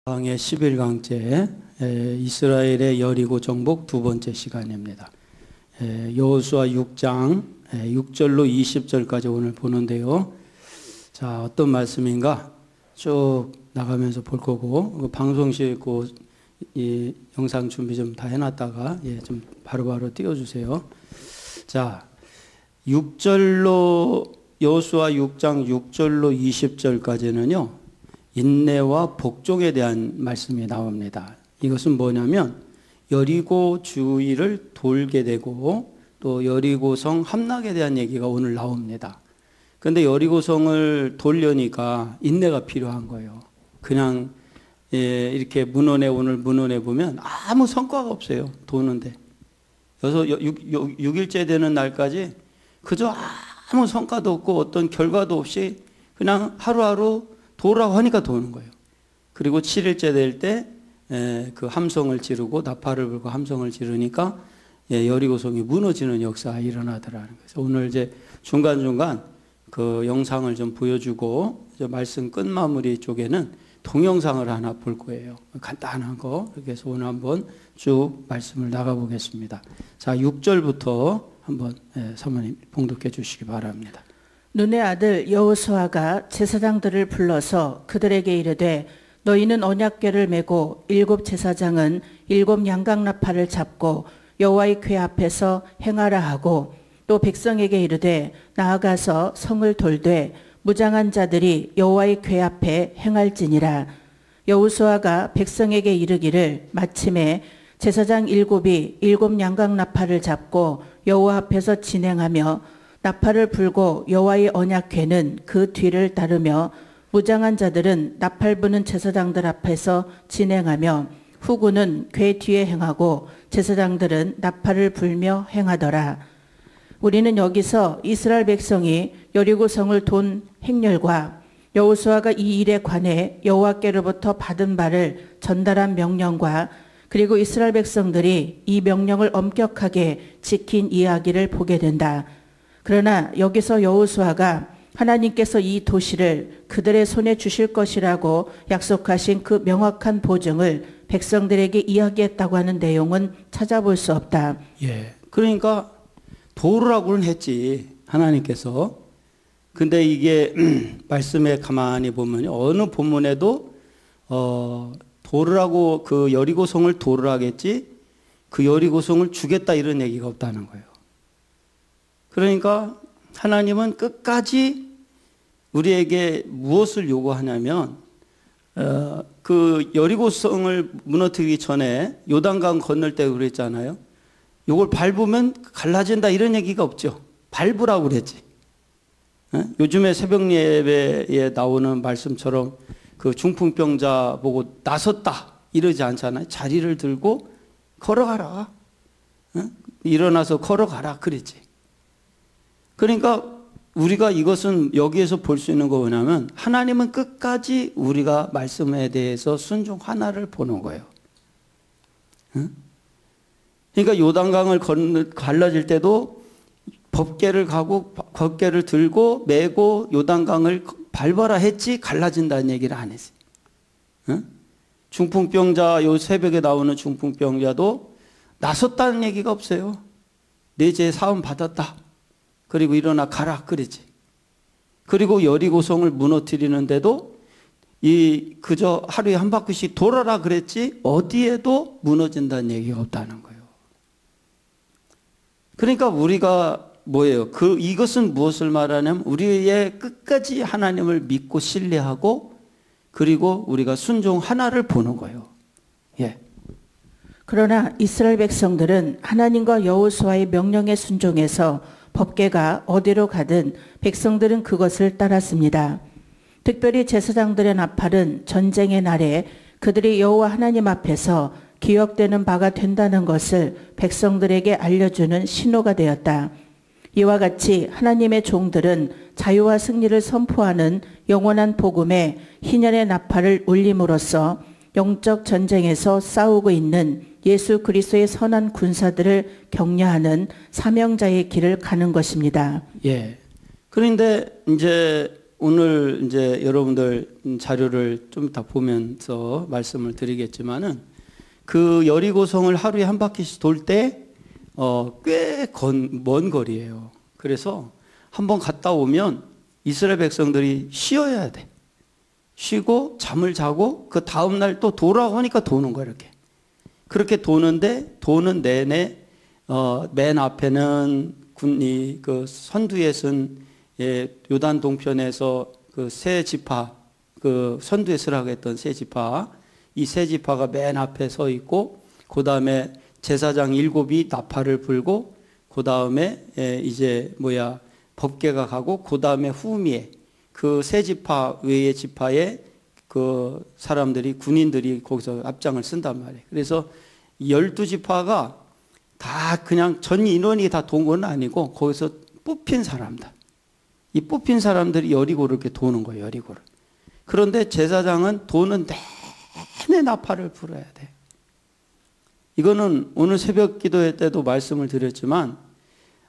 강의 11강째 이스라엘의 여리고 정복 두 번째 시간입니다. 여호수아 6장 6절로 20절까지 오늘 보는데요. 자, 어떤 말씀인가 쭉 나가면서 볼 거고, 방송실 이 영상 준비 좀 다 해놨다가 좀 바로바로 띄워주세요. 자, 6절로 여호수아 6장 6절로 20절까지는요. 인내와 복종에 대한 말씀이 나옵니다. 이것은 뭐냐면 여리고 주위를 돌게 되고 또 여리고성 함락에 대한 얘기가 오늘 나옵니다. 그런데 여리고성을 돌려니까 인내가 필요한 거예요. 그냥 이렇게 문헌에 오늘 문헌에 보면 아무 성과가 없어요. 도는데. 그래서 6일째 되는 날까지 그저 아무 성과도 없고 어떤 결과도 없이 그냥 하루하루 도라고 하니까 도는 거예요. 그리고 7일째 될 때 그 함성을 지르고 나팔을 불고 함성을 지르니까 여리고성이 무너지는 역사가 일어나더라는 거예요. 그래서 오늘 이제 중간중간 그 영상을 좀 보여주고 이제 말씀 끝마무리 쪽에는 동영상을 하나 볼 거예요. 간단한 거. 그래서 오늘 한번 쭉 말씀을 나가보겠습니다. 자, 6절부터 한번 사모님 봉독해 주시기 바랍니다. 눈의 아들 여호수아가 제사장들을 불러서 그들에게 이르되 너희는 언약궤를 메고 7 제사장은 7 양각나팔을 잡고 여호와의 궤 앞에서 행하라 하고 또 백성에게 이르되 나아가서 성을 돌되 무장한 자들이 여호와의 궤 앞에 행할지니라. 여호수아가 백성에게 이르기를 마침에 제사장 7이 7 양각나팔을 잡고 여호와 앞에서 진행하며 나팔을 불고 여호와의 언약궤는 그 뒤를 따르며 무장한 자들은 나팔 부는 제사장들 앞에서 진행하며 후군은 궤 뒤에 행하고 제사장들은 나팔을 불며 행하더라. 우리는 여기서 이스라엘 백성이 여리고성을 돈 행렬과 여호수아가 이 일에 관해 여호와께로부터 받은 바를 전달한 명령과 그리고 이스라엘 백성들이 이 명령을 엄격하게 지킨 이야기를 보게 된다. 그러나 여기서 여호수아가 하나님께서 이 도시를 그들의 손에 주실 것이라고 약속하신 그 명확한 보증을 백성들에게 이야기했다고 하는 내용은 찾아볼 수 없다. 그러니까 도르라고는 했지 하나님께서. 근데 이게 말씀에 가만히 보면 어느 본문에도 도르라고 그 여리고성을 도르라겠지 그 여리고성을 주겠다 이런 얘기가 없다는 거예요. 그러니까 하나님은 끝까지 우리에게 무엇을 요구하냐면 그 여리고성을 무너뜨리기 전에 요단강 건널 때 그랬잖아요. 요걸 밟으면 갈라진다 이런 얘기가 없죠. 밟으라고 그랬지. 요즘에 새벽 예배에 나오는 말씀처럼 그 중풍병자 보고 나섰다 이러지 않잖아요. 자리를 들고 걸어가라. 일어나서 걸어가라 그랬지. 그러니까 우리가 이것은 여기에서 볼 수 있는 거 뭐냐면 하나님은 끝까지 우리가 말씀에 대해서 순종하나를 보는 거예요. 그러니까 요단강을 갈라질 때도 법궤를 가고 법궤를 들고 메고 요단강을 밟아라 했지 갈라진다는 얘기를 안 했어요. 중풍병자 요 새벽에 나오는 중풍병자도 나섰다는 얘기가 없어요. 내 죄 사함 받았다. 그리고 일어나 가라 그랬지. 그리고 여리고성을 무너뜨리는데도 그저 하루에 한 바퀴씩 돌아라 그랬지 어디에도 무너진다는 얘기가 없다는 거예요. 그러니까 우리가 뭐예요? 이것은 무엇을 말하냐면 우리의 끝까지 하나님을 믿고 신뢰하고 그리고 우리가 순종 하나를 보는 거예요. 그러나 이스라엘 백성들은 하나님과 여호수아의 명령에 순종해서 법궤가 어디로 가든 백성들은 그것을 따랐습니다. 특별히 제사장들의 나팔은 전쟁의 날에 그들이 여호와 하나님 앞에서 기억되는 바가 된다는 것을 백성들에게 알려주는 신호가 되었다. 이와 같이 하나님의 종들은 자유와 승리를 선포하는 영원한 복음에 희년의 나팔을 울림으로써 영적 전쟁에서 싸우고 있는 예수 그리스도의 선한 군사들을 격려하는 사명자의 길을 가는 것입니다. 그런데 이제 오늘 이제 여러분들 자료를 좀 이따 보면서 말씀을 드리겠지만은 그 여리고성을 하루에 한 바퀴씩 돌 때 꽤 먼 거리예요. 그래서 한번 갔다 오면 이스라엘 백성들이 쉬어야 돼. 쉬고 잠을 자고 그 다음 날 또 돌아오니까 도는 거야, 이렇게. 그렇게 도는데 도는 내내 맨 앞에는 그 선두에 쓴 요단 동편에서 그 세 지파, 그 선두에 서라고 했던 세 지파, 이 세 지파가 맨 앞에 서 있고, 그 다음에 제사장 7이 나팔을 불고, 그 다음에 이제 법궤가 가고, 그 다음에 후미에 그 세 지파 외의 지파에 그 사람들이, 군인들이 거기서 앞장을 쓴단 말이에요. 그래서 12지파가 다 그냥 전 인원이 다 돈 건 아니고 거기서 뽑힌 사람들. 이 뽑힌 사람들이 여리고를 이렇게 도는 거예요, 여리고를. 그런데 제사장은 도는 내내 나팔을 불어야 돼. 이거는 오늘 새벽 기도회 때도 말씀을 드렸지만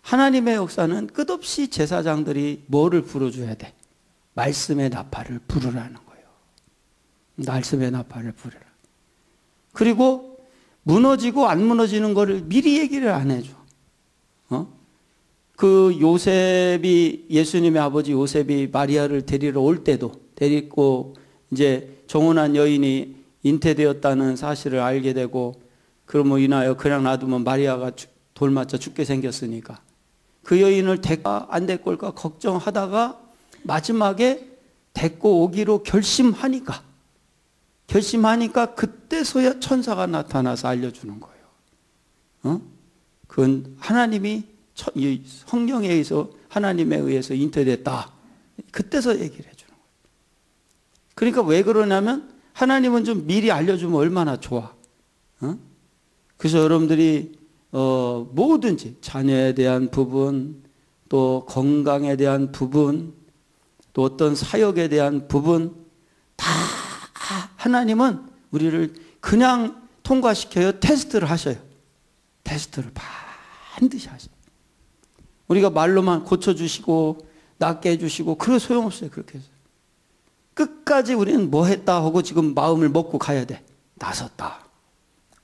하나님의 역사는 끝없이 제사장들이 뭐를 불어줘야 돼? 말씀의 나팔을 부르라는 거예요. 말씀의 나팔을 부르라. 그리고 무너지고 안 무너지는 거를 미리 얘기를 안 해줘. 그 요셉이, 예수님의 아버지 요셉이 마리아를 데리러 올 때도, 데리고 이제 정혼한 여인이 잉태되었다는 사실을 알게 되고, 그러므로 인하여 그냥 놔두면 마리아가 돌 맞아 죽게 생겼으니까 그 여인을 될까 안 될 걸까 걱정하다가 마지막에 데리고 오기로 결심하니까 그때서야 천사가 나타나서 알려주는 거예요. 그건 하나님이 성령에 의해서, 하나님에 의해서 잉태됐다. 그때서 얘기를 해주는 거예요. 그러니까 왜 그러냐면 하나님은 좀 미리 알려주면 얼마나 좋아. 그래서 여러분들이 뭐든지 자녀에 대한 부분, 또 건강에 대한 부분, 또 어떤 사역에 대한 부분 다 하나님은 우리를 그냥 통과시켜요. 테스트를 하셔요. 테스트를 반드시 하셔요. 우리가 말로만 고쳐주시고 낫게 해주시고 그래 소용없어요. 그렇게 해서 끝까지 우리는 뭐 했다 하고 지금 마음을 먹고 가야 돼. 나섰다.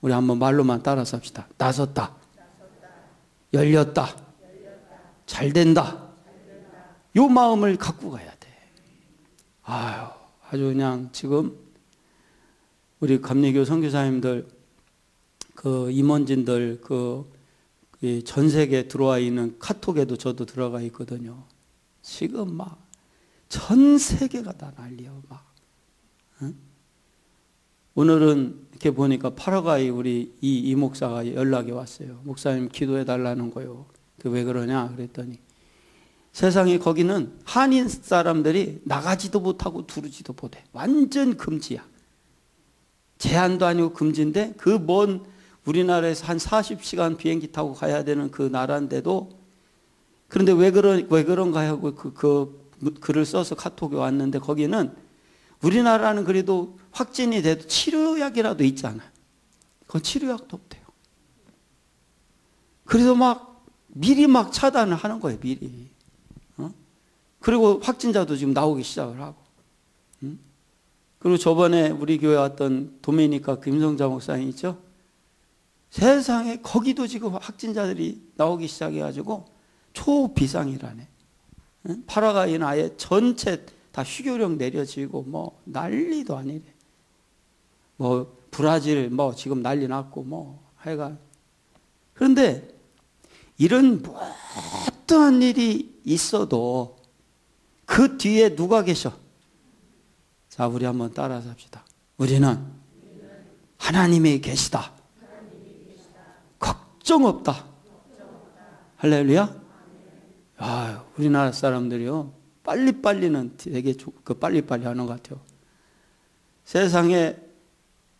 우리 한번 말로만 따라서 합시다. 나섰다. 열렸다. 잘 된다. 요 마음을 갖고 가야 돼. 아주 그냥 지금 우리 감리교 선교사님들, 그 임원진들, 전 세계에 들어와 있는 카톡에도 저도 들어가 있거든요. 지금 막 전 세계가 다 난리야, 막. 응? 오늘은 이렇게 보니까 파라과이 우리 이 목사가 연락이 왔어요. 목사님 기도해 달라는 거요. 왜 그러냐 그랬더니 세상에 거기는 한인 사람들이 나가지도 못하고 두르지도 못해. 완전 금지야. 제한도 아니고 금지인데 그 먼 우리나라에서 한 40시간 비행기 타고 가야 되는 그 나라인데도, 그런데 왜 그런가 하고 그 글을 써서 카톡에 왔는데, 거기는 우리나라는 그래도 확진이 돼도 치료약이라도 있잖아. 그건 치료약도 없대요. 그래서 막 미리 막 차단을 하는 거예요, 미리. 그리고 확진자도 지금 나오기 시작을 하고. 그리고 저번에 우리 교회 왔던 도미니카 김성자 목사님 있죠? 세상에 거기도 지금 확진자들이 나오기 시작해가지고 초비상이라네. 파라과이는 아예 전체 다 휴교령 내려지고 뭐 난리도 아니래. 뭐 브라질 뭐 지금 난리 났고 뭐 하여간. 그런데 이런 어떠한 일이 있어도 그 뒤에 누가 계셔? 자, 우리 한번 따라서 합시다. 우리는 하나님이 계시다. 걱정 없다. 할렐루야. 우리나라 사람들이요, 빨리빨리는 되게 빨리빨리 하는 것 같아요. 세상에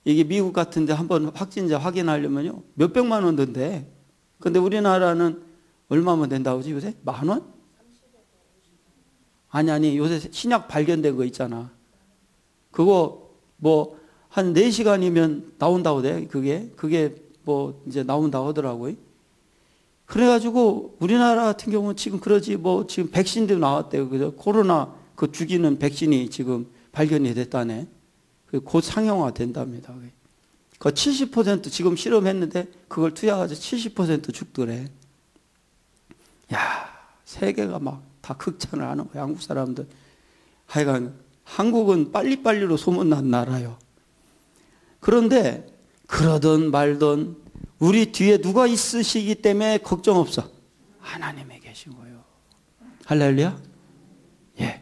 이게 미국 같은데 한번 확진자 확인하려면요 몇백만 원 든대. 근데 우리나라는 얼마면 된다고 하지 요새? 10,000원? 아니 요새 신약 발견된 거 있잖아. 그거 뭐 한 4시간이면 나온다고 돼. 그게 뭐 이제 나온다고 하더라고요. 그래가지고 우리나라 같은 경우는 지금 그러지 뭐 지금 백신도 나왔대요. 그죠? 코로나 그 죽이는 백신이 지금 발견이 됐다네. 곧 상용화 된답니다. 그 70% 지금 실험했는데 그걸 투약해서 70% 죽더래. 야, 세계가 막 다 극찬을 하는 거야, 한국 사람들. 하여간 한국은 빨리빨리로 소문난 나라요. 그런데 그러든 말든 우리 뒤에 누가 있으시기 때문에 걱정 없어. 하나님이 계신 거예요. 할렐루야. 예.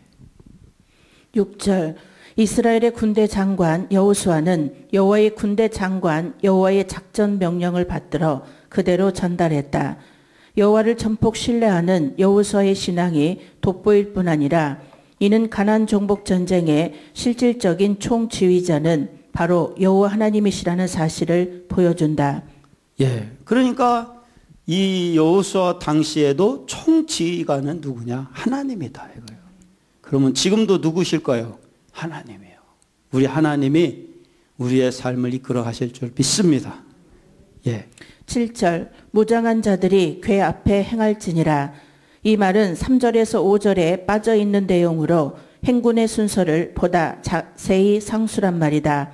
6절 이스라엘의 군대 장관 여호수아는 여호와의 군대 장관 여호와의 작전 명령을 받들어 그대로 전달했다. 여호와를 전폭 신뢰하는 여호수아의 신앙이 돋보일 뿐 아니라 이는 가나안 정복 전쟁의 실질적인 총지휘자는 바로 여호와 하나님이시라는 사실을 보여준다. 예. 그러니까 이 여호수아 당시에도 총지휘관은 누구냐? 하나님이다 이거예요. 그러면 지금도 누구실까요? 하나님이에요. 우리 하나님이 우리의 삶을 이끌어 가실 줄 믿습니다. 예. 7절 무장한 자들이 궤 앞에 행할지니라. 이 말은 3절에서 5절에 빠져있는 내용으로 행군의 순서를 보다 자세히 상수란 말이다.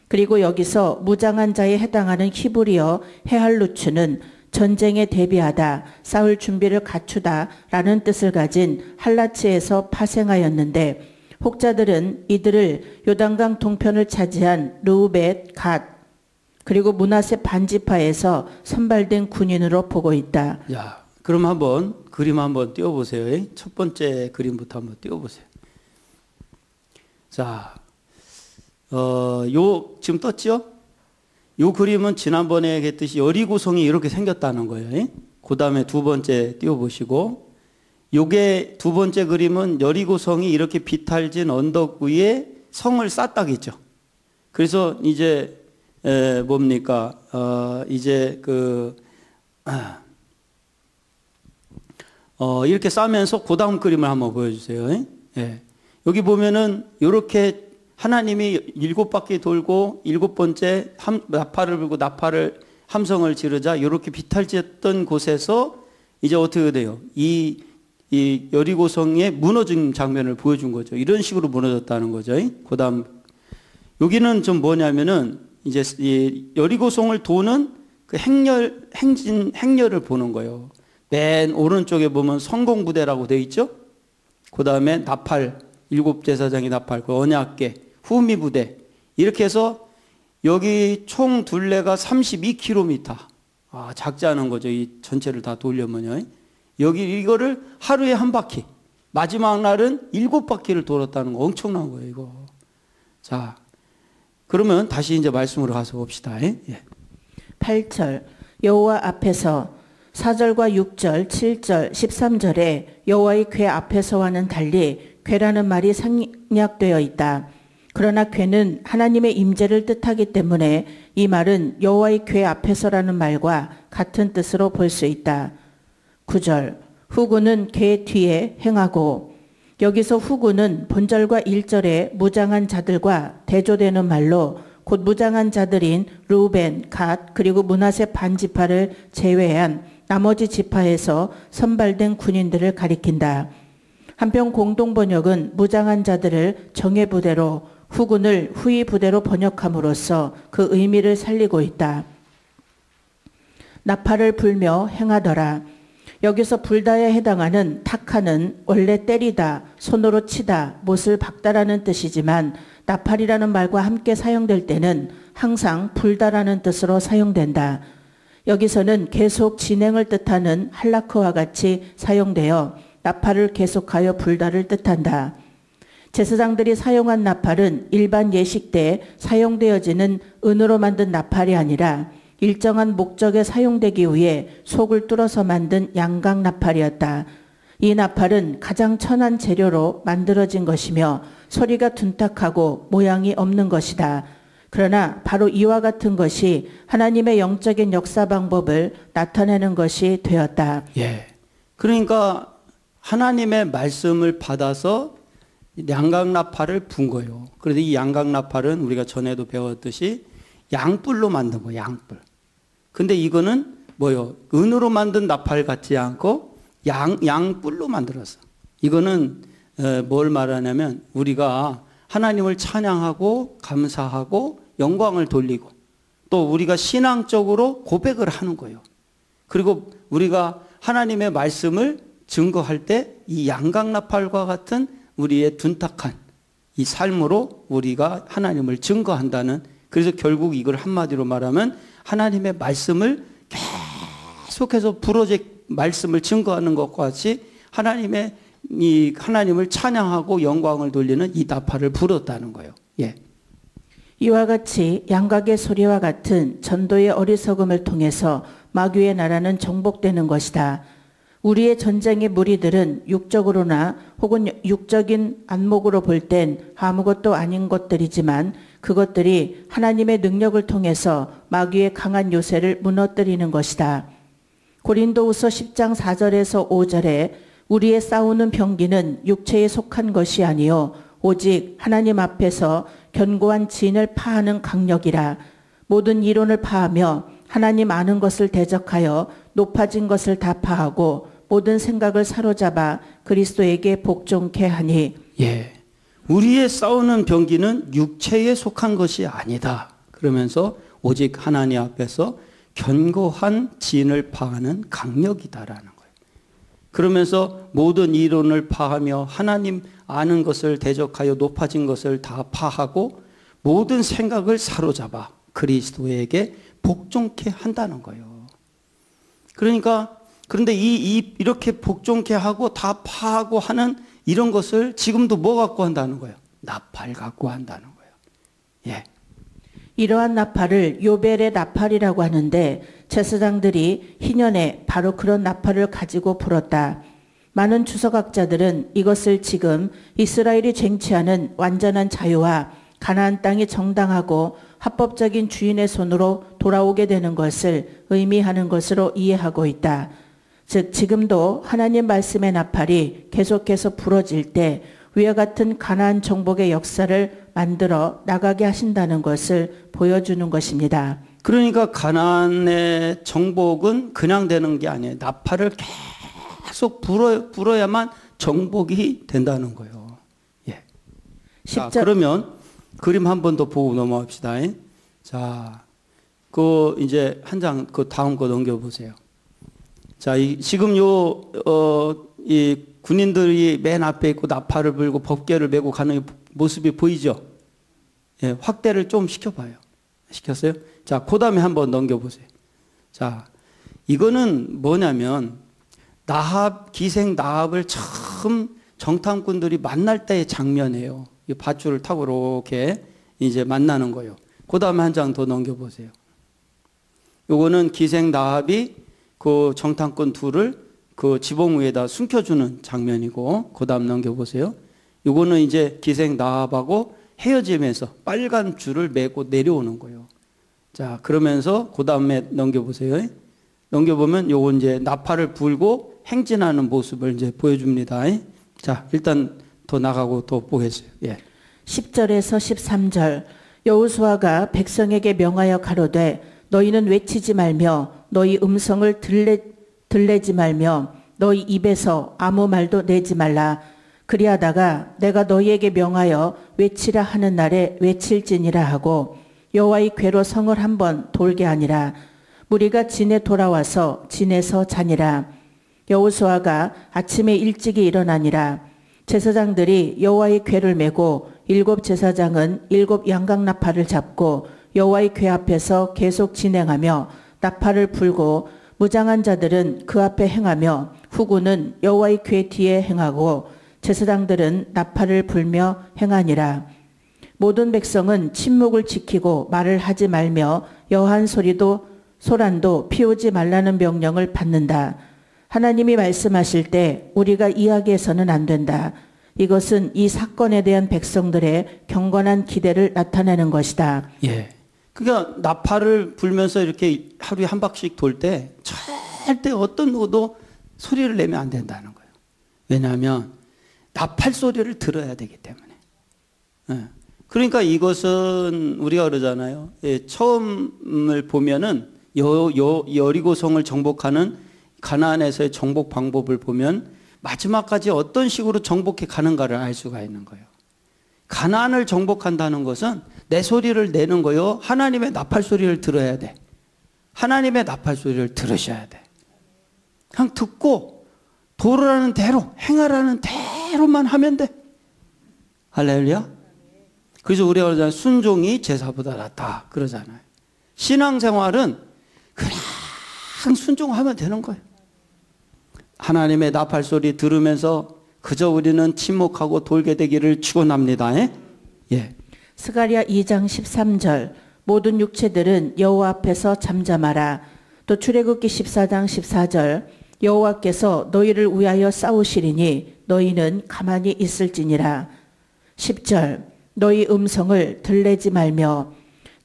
그리고 여기서 무장한 자에 해당하는 히브리어 헤할루츠는 전쟁에 대비하다, 싸울 준비를 갖추다 라는 뜻을 가진 할라츠에서 파생하였는데 혹자들은 이들을 요단강 동편을 차지한 르우벳, 갓 그리고 므낫세 반지파에서 선발된 군인으로 보고 있다. 야, 그럼 한번 그림 한번 띄워보세요. 첫 번째 그림부터 한번 띄워보세요. 자, 지금 떴죠? 요 그림은 지난번에 했듯이 여리고성이 이렇게 생겼다는 거예요. 그 다음에 두 번째 띄워보시고, 요게 두 번째 그림은 여리고성이 이렇게 비탈진 언덕 위에 성을 쌓다겠죠. 그래서 이제 뭡니까? 이제 이렇게 싸면서 그 다음 그림을 한번 보여주세요. 예. 여기 보면은 이렇게 하나님이 7바퀴 돌고 7번째 나팔을 불고 함성을 지르자 이렇게 비탈졌던 곳에서 이제 어떻게 돼요? 이 여리고성의 무너진 장면을 보여준 거죠. 이런 식으로 무너졌다는 거죠. 그 다음 여기는 좀 뭐냐면은 이제 이 여리고성을 도는 그 행렬을 보는 거예요. 맨 오른쪽에 보면 성공부대라고 되어 있죠. 그 다음에 나팔, 7제사장이 나팔, 그 언약궤, 후미부대 이렇게 해서 여기 총 둘레가 32km. 작지 않은 거죠. 이 전체를 다 돌려면요. 여기 이거를 하루에 한 바퀴, 마지막 날은 7바퀴를 돌았다는 거 엄청난 거예요, 이거. 자, 그러면 다시 이제 말씀으로 가서 봅시다. 예. 8절 여호와 앞에서 4절과 6절, 7절, 13절에 여호와의 궤 앞에서와는 달리 궤라는 말이 생략되어 있다. 그러나 궤는 하나님의 임재를 뜻하기 때문에 이 말은 여호와의 궤 앞에서라는 말과 같은 뜻으로 볼 수 있다. 9절 후구는 궤 뒤에 행하고 여기서 후구는 본절과 1절에 무장한 자들과 대조되는 말로 곧 무장한 자들인 르우벤, 갓 그리고 므낫세 반지파를 제외한 나머지 지파에서 선발된 군인들을 가리킨다. 한편 공동번역은 무장한 자들을 정예부대로 후군을 후위부대로 번역함으로써 그 의미를 살리고 있다. 나팔을 불며 행하더라. 여기서 불다에 해당하는 타카는 원래 때리다, 손으로 치다, 못을 박다라는 뜻이지만 나팔이라는 말과 함께 사용될 때는 항상 불다라는 뜻으로 사용된다. 여기서는 계속 진행을 뜻하는 할라크와 같이 사용되어 나팔을 계속하여 불다를 뜻한다. 제사장들이 사용한 나팔은 일반 예식 때 사용되어지는 은으로 만든 나팔이 아니라 일정한 목적에 사용되기 위해 속을 뚫어서 만든 양각 나팔이었다. 이 나팔은 가장 천한 재료로 만들어진 것이며 소리가 둔탁하고 모양이 없는 것이다. 그러나 바로 이와 같은 것이 하나님의 영적인 역사 방법을 나타내는 것이 되었다. 예. 그러니까 하나님의 말씀을 받아서 양각 나팔을 분 거예요. 그런데 이 양각 나팔은 우리가 전에도 배웠듯이 양뿔로 만든 거예요. 양뿔. 근데 이거는 뭐요? 은으로 만든 나팔 같지 않고 양뿔로 만들었어. 이거는 뭘 말하냐면 우리가 하나님을 찬양하고 감사하고 영광을 돌리고 또 우리가 신앙적으로 고백을 하는 거예요. 그리고 우리가 하나님의 말씀을 증거할 때 이 양강나팔과 같은 우리의 둔탁한 이 삶으로 우리가 하나님을 증거한다는, 그래서 결국 이걸 한마디로 말하면 하나님의 말씀을 계속해서 말씀을 증거하는 것과 같이 하나님을 찬양하고 영광을 돌리는 이 나팔을 불었다는 거예요. 예. 이와 같이 양각의 소리와 같은 전도의 어리석음을 통해서 마귀의 나라는 정복되는 것이다. 우리의 전쟁의 무리들은 육적으로나 혹은 육적인 안목으로 볼 땐 아무것도 아닌 것들이지만 그것들이 하나님의 능력을 통해서 마귀의 강한 요새를 무너뜨리는 것이다. 고린도후서 10장 4절에서 5절에 우리의 싸우는 병기는 육체에 속한 것이 아니요 오직 하나님 앞에서 견고한 진을 파하는 강력이라. 모든 이론을 파하며 하나님 아는 것을 대적하여 높아진 것을 다 파하고 모든 생각을 사로잡아 그리스도에게 복종케 하니. 예. 우리의 싸우는 병기는 육체에 속한 것이 아니다. 그러면서 오직 하나님 앞에서 견고한 진을 파하는 강력이다라는 거예요. 그러면서 모든 이론을 파하며 하나님 아는 것을 대적하여 높아진 것을 다 파하고 모든 생각을 사로잡아 그리스도에게 복종케 한다는 거예요. 그런데 이렇게 복종케 하고 다 파하고 하는 이런 것을 지금도 뭐 갖고 한다는 거예요? 나팔 갖고 한다는 거예요. 예. 이러한 나팔을 요벨의 나팔이라고 하는데 제사장들이 희년에 바로 그런 나팔을 가지고 불었다. 많은 주석학자들은 이것을 지금 이스라엘이 쟁취하는 완전한 자유와 가나안 땅이 정당하고 합법적인 주인의 손으로 돌아오게 되는 것을 의미하는 것으로 이해하고 있다. 즉 지금도 하나님 말씀의 나팔이 계속해서 불어질 때 위와 같은 가나안 정복의 역사를 만들어 나가게 하신다는 것을 보여주는 것입니다. 그러니까 가나안의 정복은 그냥 되는 게 아니에요. 나팔을 계속 불어야만 정복이 된다는 거예요. 예. 자, 그러면 그림 한 번 더 보고 넘어갑시다. 자, 이제 한 장, 다음 거 넘겨보세요. 자, 지금 이 군인들이 맨 앞에 있고 나팔을 불고 법궤를 메고 가는 모습이 보이죠? 예, 확대를 좀 시켜봐요. 시켰어요? 자, 그 다음에 한번 넘겨보세요. 자, 이거는 뭐냐면, 기생 나합을 처음 정탐꾼들이 만날 때의 장면이에요. 이 밧줄을 타고 이렇게 이제 만나는 거예요. 그 다음에 한 장 더 넘겨보세요. 요거는 기생 나합이 그 정탐꾼 둘을 그 지붕 위에다 숨겨주는 장면이고, 그 다음 넘겨보세요. 요거는 이제 기생 나합하고 헤어지면서 빨간 줄을 메고 내려오는 거예요. 자, 그러면서 그 다음에 넘겨보세요. 넘겨보면 요거 이제 나팔을 불고 행진하는 모습을 이제 보여줍니다. 자, 일단 더 나가고 더 보겠어요. 예. 10절에서 13절. 여호수아가 백성에게 명하여 가로되 너희는 외치지 말며 너희 음성을 들내지 말며 너희 입에서 아무 말도 내지 말라. 그리하다가 내가 너희에게 명하여 외치라 하는 날에 외칠지니라 하고 여호와의 궤로 성을 한번 돌게 하니라. 무리가 진에 돌아와서 진에서 자니라. 여호수아가 아침에 일찍이 일어나니라. 제사장들이 여호와의 궤를 메고 7 제사장은 7 양강나팔을 잡고 여호와의 궤 앞에서 계속 진행하며 나팔을 불고 무장한 자들은 그 앞에 행하며 후군은 여호와의 궤 뒤에 행하고 제사장들은 나팔을 불며 행하니라. 모든 백성은 침묵을 지키고 말을 하지 말며 여한 소란도 피우지 말라는 명령을 받는다. 하나님이 말씀하실 때 우리가 이야기해서는 안 된다. 이것은 이 사건에 대한 백성들의 경건한 기대를 나타내는 것이다. 예. 그러니까 나팔을 불면서 이렇게 하루에 한 바퀴씩 돌 때 절대 어떤 누구도 소리를 내면 안 된다는 거예요. 왜냐하면 나팔 소리를 들어야 되기 때문에. 예. 그러니까 이것은 우리가 그러잖아요. 예, 처음을 보면은 여리고성을 정복하는 가나안에서의 정복 방법을 보면 마지막까지 어떤 식으로 정복해 가는가를 알 수가 있는 거예요. 가나안을 정복한다는 것은 내 소리를 내는 거요. 하나님의 나팔 소리를 들어야 돼. 하나님의 나팔 소리를 들으셔야 돼. 그냥 듣고 도르라는 대로, 행하라는 대로만 하면 돼. 할렐루야. 그래서 우리가 그러잖아요. 순종이 제사보다 낫다 그러잖아요. 신앙생활은 그냥 순종하면 되는 거예요. 하나님의 나팔 소리 들으면서 그저 우리는 침묵하고 돌게 되기를 축원합니다. 예. 스가랴 2장 13절 모든 육체들은 여호와 앞에서 잠잠하라. 또 출애굽기 14장 14절 여호와께서 너희를 위하여 싸우시리니 너희는 가만히 있을지니라. 10절 너희 음성을 들레지 말며.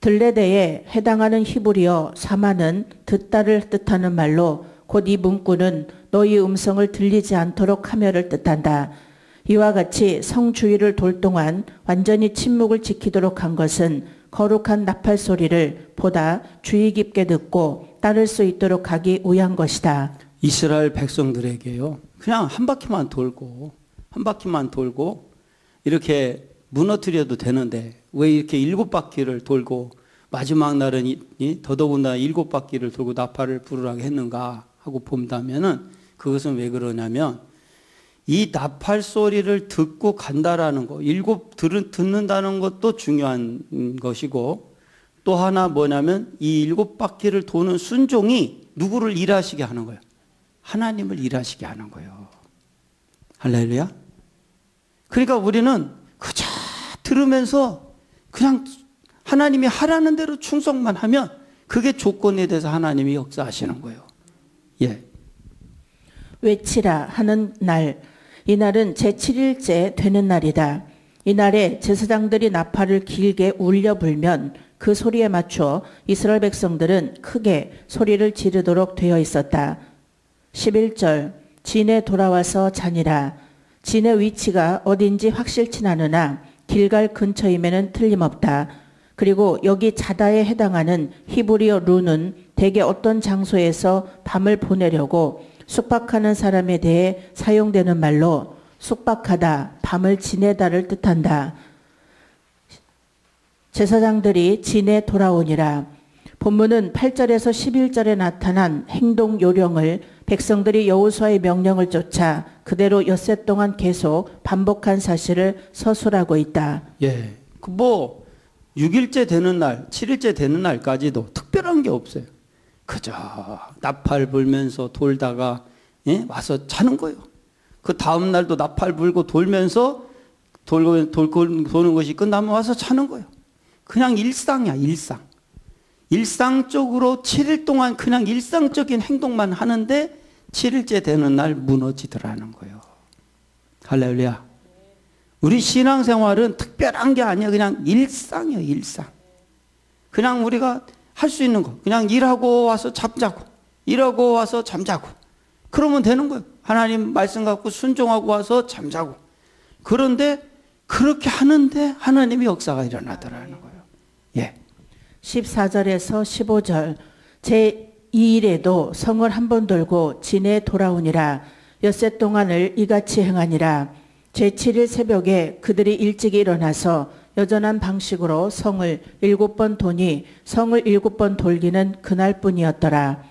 들레대에 해당하는 히브리어 사마는 듣다를 뜻하는 말로 곧 이 문구는 너희 음성을 들리지 않도록 하며를 뜻한다. 이와 같이 성주의를 돌 동안 완전히 침묵을 지키도록 한 것은 거룩한 나팔 소리를 보다 주의 깊게 듣고 따를 수 있도록 하기 위한 것이다. 이스라엘 백성들에게요. 그냥 한 바퀴만 돌고 이렇게 무너뜨려도 되는데 왜 이렇게 7바퀴를 돌고 마지막 날은 더더군다나 7바퀴를 돌고 나팔을 부르라고 했는가 하고 본다면은 그것은 왜 그러냐면 이 나팔 소리를 듣고 간다라는 거, 듣는다는 것도 중요한 것이고 또 하나 뭐냐면 이 7바퀴를 도는 순종이 누구를 일하시게 하는 거예요? 하나님을 일하시게 하는 거예요. 할렐루야. 그러니까 우리는 그저 들으면서 그냥 하나님이 하라는 대로 충성만 하면 그게 조건에 대해서 하나님이 역사하시는 거예요. 예. 외치라 하는 날, 이날은 제7일째 되는 날이다. 이날에 제사장들이 나팔을 길게 울려 불면 그 소리에 맞춰 이스라엘 백성들은 크게 소리를 지르도록 되어 있었다. 11절 진에 돌아와서 자니라. 진의 위치가 어딘지 확실치 않으나 길갈 근처임에는 틀림없다. 그리고 여기 자다에 해당하는 히브리어 루는 대개 어떤 장소에서 밤을 보내려고 숙박하는 사람에 대해 사용되는 말로 숙박하다, 밤을 지내다를 뜻한다. 제사장들이 진에 돌아오니라. 본문은 8절에서 11절에 나타난 행동 요령을 백성들이 여호수아의 명령을 쫓아 그대로 엿새 동안 계속 반복한 사실을 서술하고 있다. 예. 6일째 되는 날, 7일째 되는 날까지도 특별한 게 없어요. 그저 나팔 불면서 돌다가 와서 자는 거예요. 그 다음 날도 나팔 불고 돌면서 도는 것이 끝나면 와서 자는 거예요. 그냥 일상이야, 일상. 일상적으로 7일 동안 그냥 일상적인 행동만 하는데 7일째 되는 날 무너지더라는 거예요. 할렐루야. 우리 신앙생활은 특별한 게 아니야. 그냥 일상이에요, 일상. 그냥 우리가 할 수 있는 거. 그냥 일하고 와서 잠자고, 일하고 와서 잠자고. 그러면 되는 거예요. 하나님 말씀 갖고 순종하고 와서 잠자고. 그런데 그렇게 하는데 하나님의 역사가 일어나더라는 거예요. 예. 14절에서 15절 제2일에도 성을 한 번 돌고 진에 돌아오니라. 엿새 동안을 이같이 행하니라. 제7일 새벽에 그들이 일찍 일어나서 여전한 방식으로 성을 7번 도니 성을 7번 돌기는 그날뿐이었더라.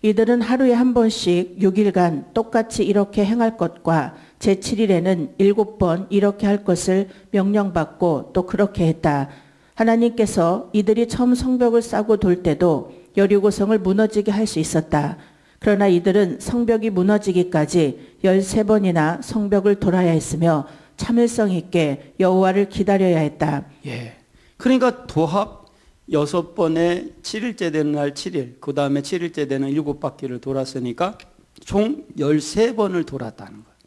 이들은 하루에 한 번씩 6일간 똑같이 이렇게 행할 것과 제7일에는 7번 이렇게 할 것을 명령받고 또 그렇게 했다. 하나님께서 이들이 처음 성벽을 쌓고 돌 때도 여리고성을 무너지게 할 수 있었다. 그러나 이들은 성벽이 무너지기까지 13번이나 성벽을 돌아야 했으며 참을성 있게 여호와를 기다려야 했다. 예. 그러니까 도합 6번에 7일째 되는 날 7일, 그 다음에 7일째 되는 7바퀴를 돌았으니까 총 13번을 돌았다는 거예요.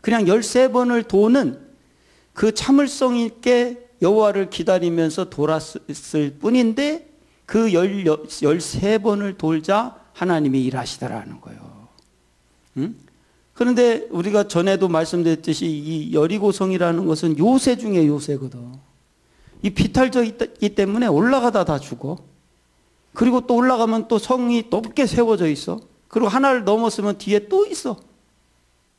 그냥 13번을 도는 그 참을성 있게 여호와를 기다리면서 돌았을 뿐인데 그 13번을 돌자 하나님이 일하시더라는 거예요. 응? 그런데 우리가 전에도 말씀드렸듯이 이 여리고성이라는 것은 요새 중에 요새거든. 이 비탈져 있기 때문에 올라가다 다 죽어. 그리고 또 올라가면 또 성이 높게 세워져 있어. 그리고 하나를 넘었으면 뒤에 또 있어.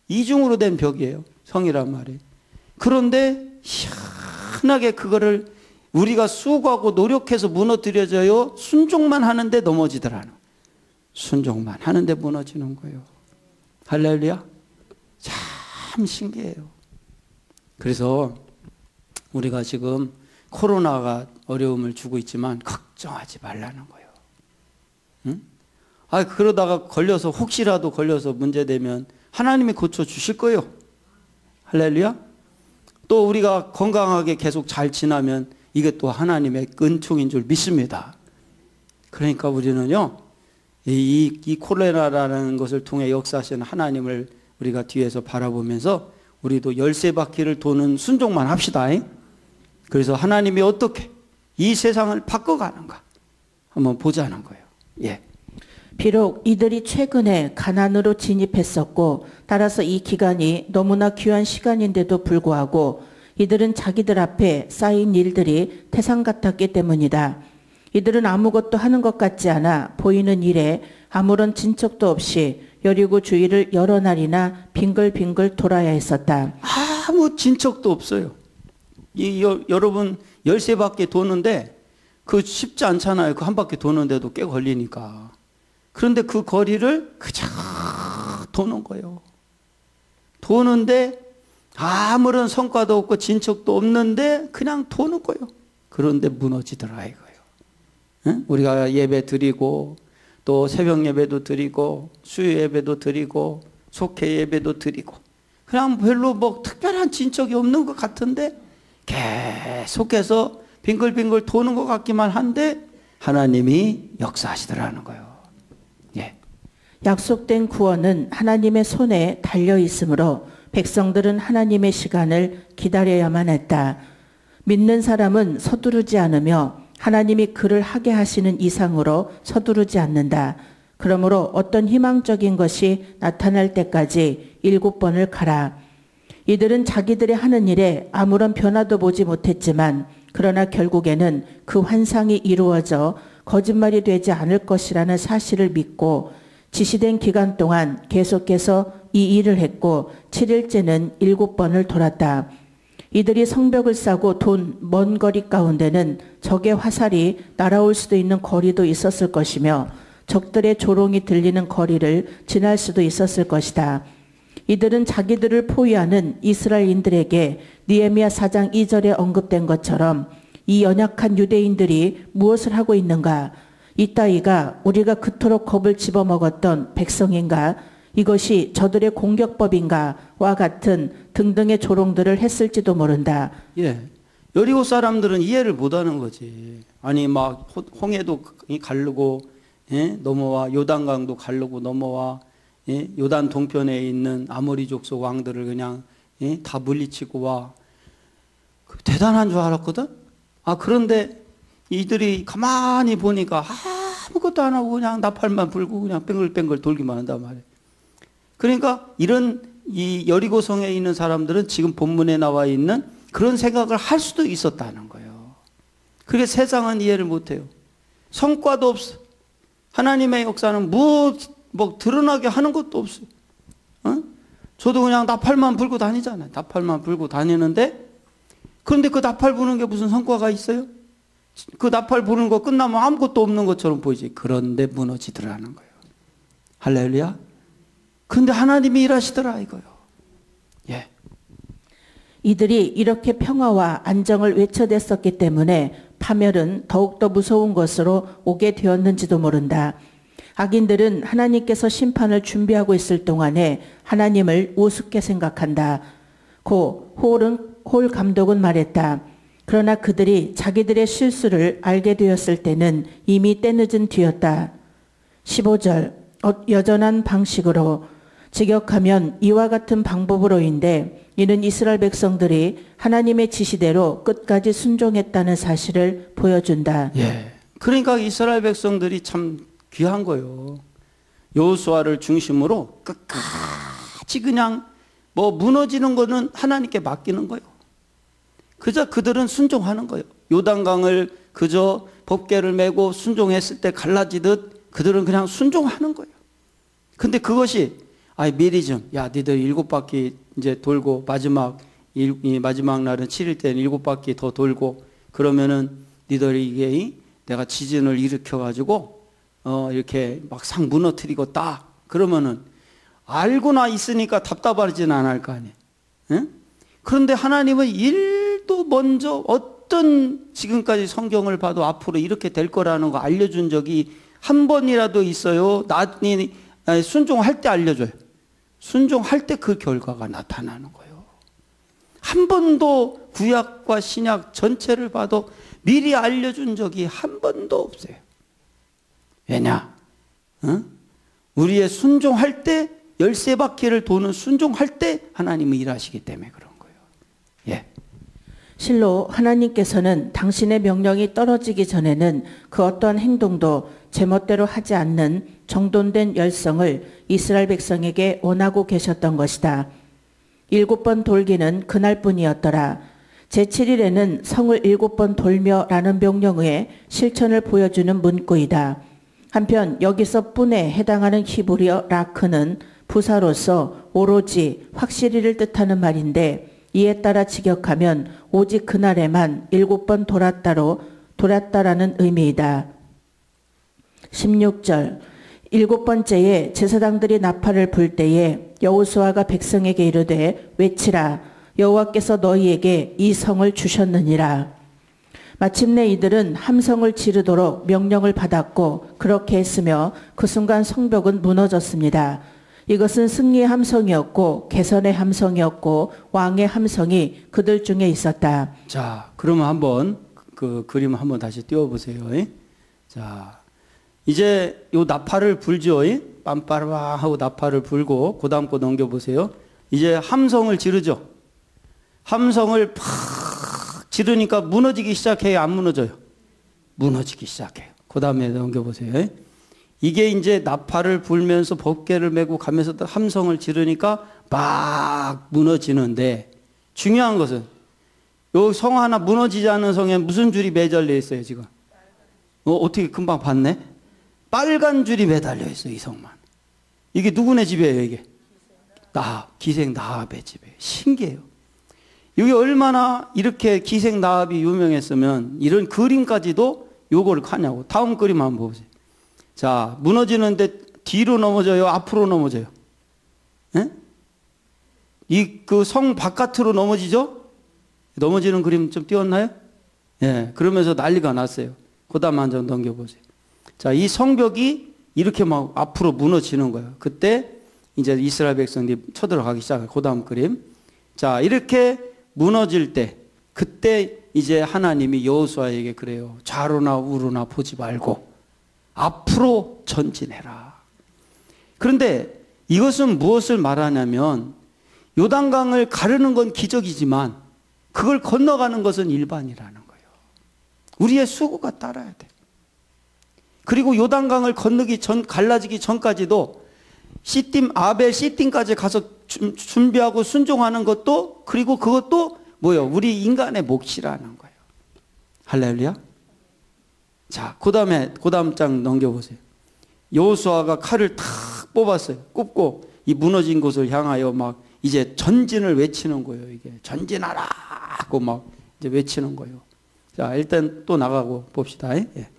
이중으로 된 벽이에요. 성이란 말이. 그런데 희한하게 그거를 우리가 수고하고 노력해서 무너뜨려져요. 순종만 하는데 넘어지더라는. 순종만 하는데 무너지는 거예요. 할렐루야. 참 신기해요. 그래서 우리가 지금 코로나가 어려움을 주고 있지만 걱정하지 말라는 거예요. 응? 그러다가 걸려서 혹시라도 걸려서 문제되면 하나님이 고쳐주실 거예요. 할렐루야. 또 우리가 건강하게 계속 잘 지나면 이게 또 하나님의 은총인 줄 믿습니다. 그러니까 우리는요, 이 코로나라는 것을 통해 역사하시는 하나님을 우리가 뒤에서 바라보면서 우리도 13바퀴를 도는 순종만 합시다. 그래서 하나님이 어떻게 이 세상을 바꿔가는가 한번 보자는 거예요. 예. 비록 이들이 최근에 가나안으로 진입했었고 따라서 이 기간이 너무나 귀한 시간인데도 불구하고 이들은 자기들 앞에 쌓인 일들이 태산 같았기 때문이다. 이들은 아무것도 하는 것 같지 않아 보이는 일에 아무런 진척도 없이 여리고 주위를 여러 날이나 빙글빙글 돌아야 했었다. 아무 진척도 없어요. 여러분 13바퀴 도는데 그 쉽지 않잖아요. 그 한 바퀴 도는데도 꽤 걸리니까. 그런데 그 거리를 그저 도는 거예요. 도는데 아무런 성과도 없고 진척도 없는데 그냥 도는 거예요. 그런데 무너지더라 이거예요. 응? 우리가 예배 드리고 또 새벽 예배도 드리고 수요 예배도 드리고 속회 예배도 드리고 그냥 별로 뭐 특별한 진척이 없는 것 같은데 계속해서 빙글빙글 도는 것 같기만 한데 하나님이 역사하시더라는 거예요. 예. 약속된 구원은 하나님의 손에 달려 있으므로 백성들은 하나님의 시간을 기다려야만 했다. 믿는 사람은 서두르지 않으며 하나님이 그를 하게 하시는 이상으로 서두르지 않는다. 그러므로 어떤 희망적인 것이 나타날 때까지 7번을 가라. 이들은 자기들의 하는 일에 아무런 변화도 보지 못했지만 그러나 결국에는 그 환상이 이루어져 거짓말이 되지 않을 것이라는 사실을 믿고 지시된 기간 동안 계속해서 이 일을 했고 7일째는 7번을 돌았다. 이들이 성벽을 쌓고 돈 먼 거리 가운데는 적의 화살이 날아올 수도 있는 거리도 있었을 것이며 적들의 조롱이 들리는 거리를 지날 수도 있었을 것이다. 이들은 자기들을 포위하는 이스라엘인들에게 느헤미야 4장 2절에 언급된 것처럼 이 연약한 유대인들이 무엇을 하고 있는가? 이따위가 우리가 그토록 겁을 집어먹었던 백성인가? 이것이 저들의 공격법인가? 와 같은 등등의 조롱들을 했을지도 모른다. 예. 여리고 사람들은 이해를 못하는 거지. 아니 막 홍해도 가르고 예? 넘어와 요단강도 가르고 넘어와 예? 요단 동편에 있는 아모리 족속 왕들을 그냥 예? 다 물리치고 와. 대단한 줄 알았거든. 그런데 이들이 가만히 보니까 아무것도 안 하고 그냥 나팔만 불고 그냥 뱅글뱅글 돌기만 한단 말이에요. 그러니까 이런 이 여리고성에 있는 사람들은 지금 본문에 나와 있는 그런 생각을 할 수도 있었다는 거예요. 그게 세상은 이해를 못해요. 성과도 없어. 하나님의 역사는 뭐 드러나게 하는 것도 없어요. 저도 그냥 나팔만 불고 다니잖아요. 나팔만 불고 다니는데 그런데 그 나팔 부는 게 무슨 성과가 있어요? 그 나팔 부는 거 끝나면 아무것도 없는 것처럼 보이지. 그런데 무너지더라는 거예요. 할렐루야. 근데 하나님이 일하시더라 이거요. 예. 이들이 이렇게 평화와 안정을 외쳐댔었기 때문에 파멸은 더욱더 무서운 것으로 오게 되었는지도 모른다. 악인들은 하나님께서 심판을 준비하고 있을 동안에 하나님을 우습게 생각한다. 홀 감독은 말했다. 그러나 그들이 자기들의 실수를 알게 되었을 때는 이미 때늦은 뒤였다. 15절 여전한 방식으로 직역하면 이와 같은 방법으로인데 이는 이스라엘 백성들이 하나님의 지시대로 끝까지 순종했다는 사실을 보여준다. 예. 그러니까 이스라엘 백성들이 참 귀한 거예요. 여호수아를 중심으로 끝까지 그냥 무너지는 거는 하나님께 맡기는 거예요. 그저 그들은 순종하는 거예요. 요단강을 그저 법궤를 메고 순종했을 때 갈라지듯 그들은 그냥 순종하는 거예요. 근데 그것이 아이 미리 좀, 야, 니들 7바퀴 이제 돌고 이 마지막 날은 7일 때는 7바퀴 더 돌고 그러면은 니들이 이게 내가 지진을 일으켜 가지고 이렇게 막 상 무너뜨리고 딱 그러면은 알고나 있으니까 답답하진 않을 거 아니에요. 응? 그런데 하나님은 일도 먼저 어떤 지금까지 성경을 봐도 앞으로 이렇게 될 거라는 거 알려준 적이 한 번이라도 있어요. 순종할 때 알려줘요. 순종할 때 그 결과가 나타나는 거예요. 한 번도 구약과 신약 전체를 봐도 미리 알려준 적이 한 번도 없어요. 왜냐? 우리의 순종할 때 13바퀴를 도는 순종할 때 하나님은 일하시기 때문에 그런 거예요. 예. 실로 하나님께서는 당신의 명령이 떨어지기 전에는 그 어떠한 행동도 제멋대로 하지 않는 정돈된 열성을 이스라엘 백성에게 원하고 계셨던 것이다. 7번 돌기는 그날뿐이었더라. 제7일에는 성을 7번 돌며라는 명령의 실천을 보여주는 문구이다. 한편 여기서 뿐에 해당하는 히브리어 라크는 부사로서 오로지 확실히를 뜻하는 말인데 이에 따라 직역하면 오직 그날에만 7번 돌았다라는 의미이다. 16절 7번째에 제사장들이 나팔을 불 때에 여호수아가 백성에게 이르되 외치라 여호와께서 너희에게 이 성을 주셨느니라. 마침내 이들은 함성을 지르도록 명령을 받았고 그렇게 했으며 그 순간 성벽은 무너졌습니다. 이것은 승리의 함성이었고 개선의 함성이었고 왕의 함성이 그들 중에 있었다. 자, 그러면 한번 그 그림 한번 다시 띄워보세요. 자, 이제 요 나팔을 불죠. 빰빠르바 하고 나팔을 불고 그 다음 거 넘겨보세요. 이제 함성을 지르죠. 함성을 팍 지르니까 무너지기 시작해요? 안 무너져요? 무너지기 시작해요. 그 다음에 넘겨보세요. 이게 이제 나팔을 불면서 법궤를 메고 가면서 함성을 지르니까 막 무너지는데 중요한 것은 요 성 하나 무너지지 않은 성에 무슨 줄이 매달려 있어요 지금? 어떻게 금방 봤네? 빨간 줄이 매달려 있어요 이 성만. 이게 누구네 집이에요 이게? 기생 나합의 집이에요. 신기해요. 이게 얼마나 이렇게 기생 나합이 유명했으면 이런 그림까지도 요거를 하냐고. 다음 그림 한번 보세요. 자, 무너지는데 뒤로 넘어져요? 앞으로 넘어져요? 이 그 성 바깥으로 넘어지죠? 넘어지는 그림 좀 띄웠나요? 예, 그러면서 난리가 났어요. 그 다음 한 장 넘겨보세요. 자, 이 성벽이 이렇게 막 앞으로 무너지는 거예요. 그때 이제 이스라엘 백성들이 쳐들어가기 시작해요. 그 다음 그림. 자, 이렇게 무너질 때 그때 이제 하나님이 여호수아에게 그래요. 좌로나 우로나 보지 말고 앞으로 전진해라. 그런데 이것은 무엇을 말하냐면 요단강을 가르는 건 기적이지만 그걸 건너가는 것은 일반이라는 거예요. 우리의 수고가 따라야 돼. 그리고 요단강을 건너기 전, 갈라지기 전까지도 아벨 시팀까지 가서 준비하고 순종하는 것도 그리고 그것도 뭐예요? 우리 인간의 몫이라는 거예요. 할렐루야. 자, 그 다음 장 넘겨보세요. 여호수아가 칼을 탁 뽑았어요. 꼽고 이 무너진 곳을 향하여 막 이제 전진을 외치는 거예요. 이게 전진하라 하고 막 이제 외치는 거예요. 자, 일단 또 나가고 봅시다. 예.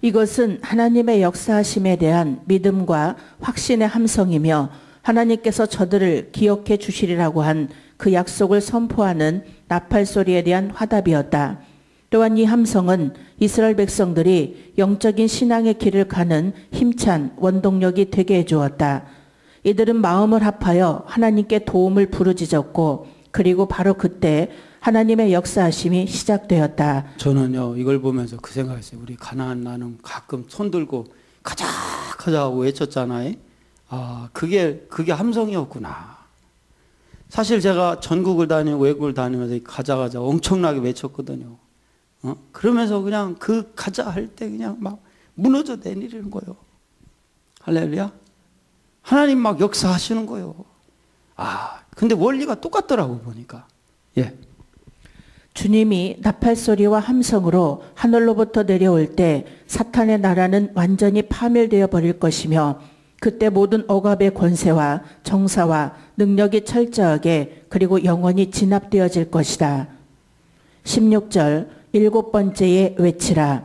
이것은 하나님의 역사하심에 대한 믿음과 확신의 함성이며 하나님께서 저들을 기억해 주시리라고 한 그 약속을 선포하는 나팔 소리에 대한 화답이었다. 또한 이 함성은 이스라엘 백성들이 영적인 신앙의 길을 가는 힘찬 원동력이 되게 해주었다. 이들은 마음을 합하여 하나님께 도움을 부르짖었고 그리고 바로 그때 하나님의 역사하심이 시작되었다. 저는요 이걸 보면서 그 생각했어요. 우리 가나안 나는 가끔 손 들고 가자 하고 외쳤잖아요. 아, 그게 함성이었구나. 사실 제가 전국을 다니고 외국을 다니면서 가자 엄청나게 외쳤거든요. 그러면서 그냥 그 가자 할 때 그냥 막 무너져 내리는 거예요. 할렐루야. 하나님 막 역사하시는 거예요. 아, 근데 원리가 똑같더라고 보니까. 예. 주님이 나팔 소리와 함성으로 하늘로부터 내려올 때 사탄의 나라는 완전히 파멸되어 버릴 것이며 그때 모든 억압의 권세와 정사와 능력이 철저하게 그리고 영원히 진압되어질 것이다. 16절 일곱 번째에 외치라.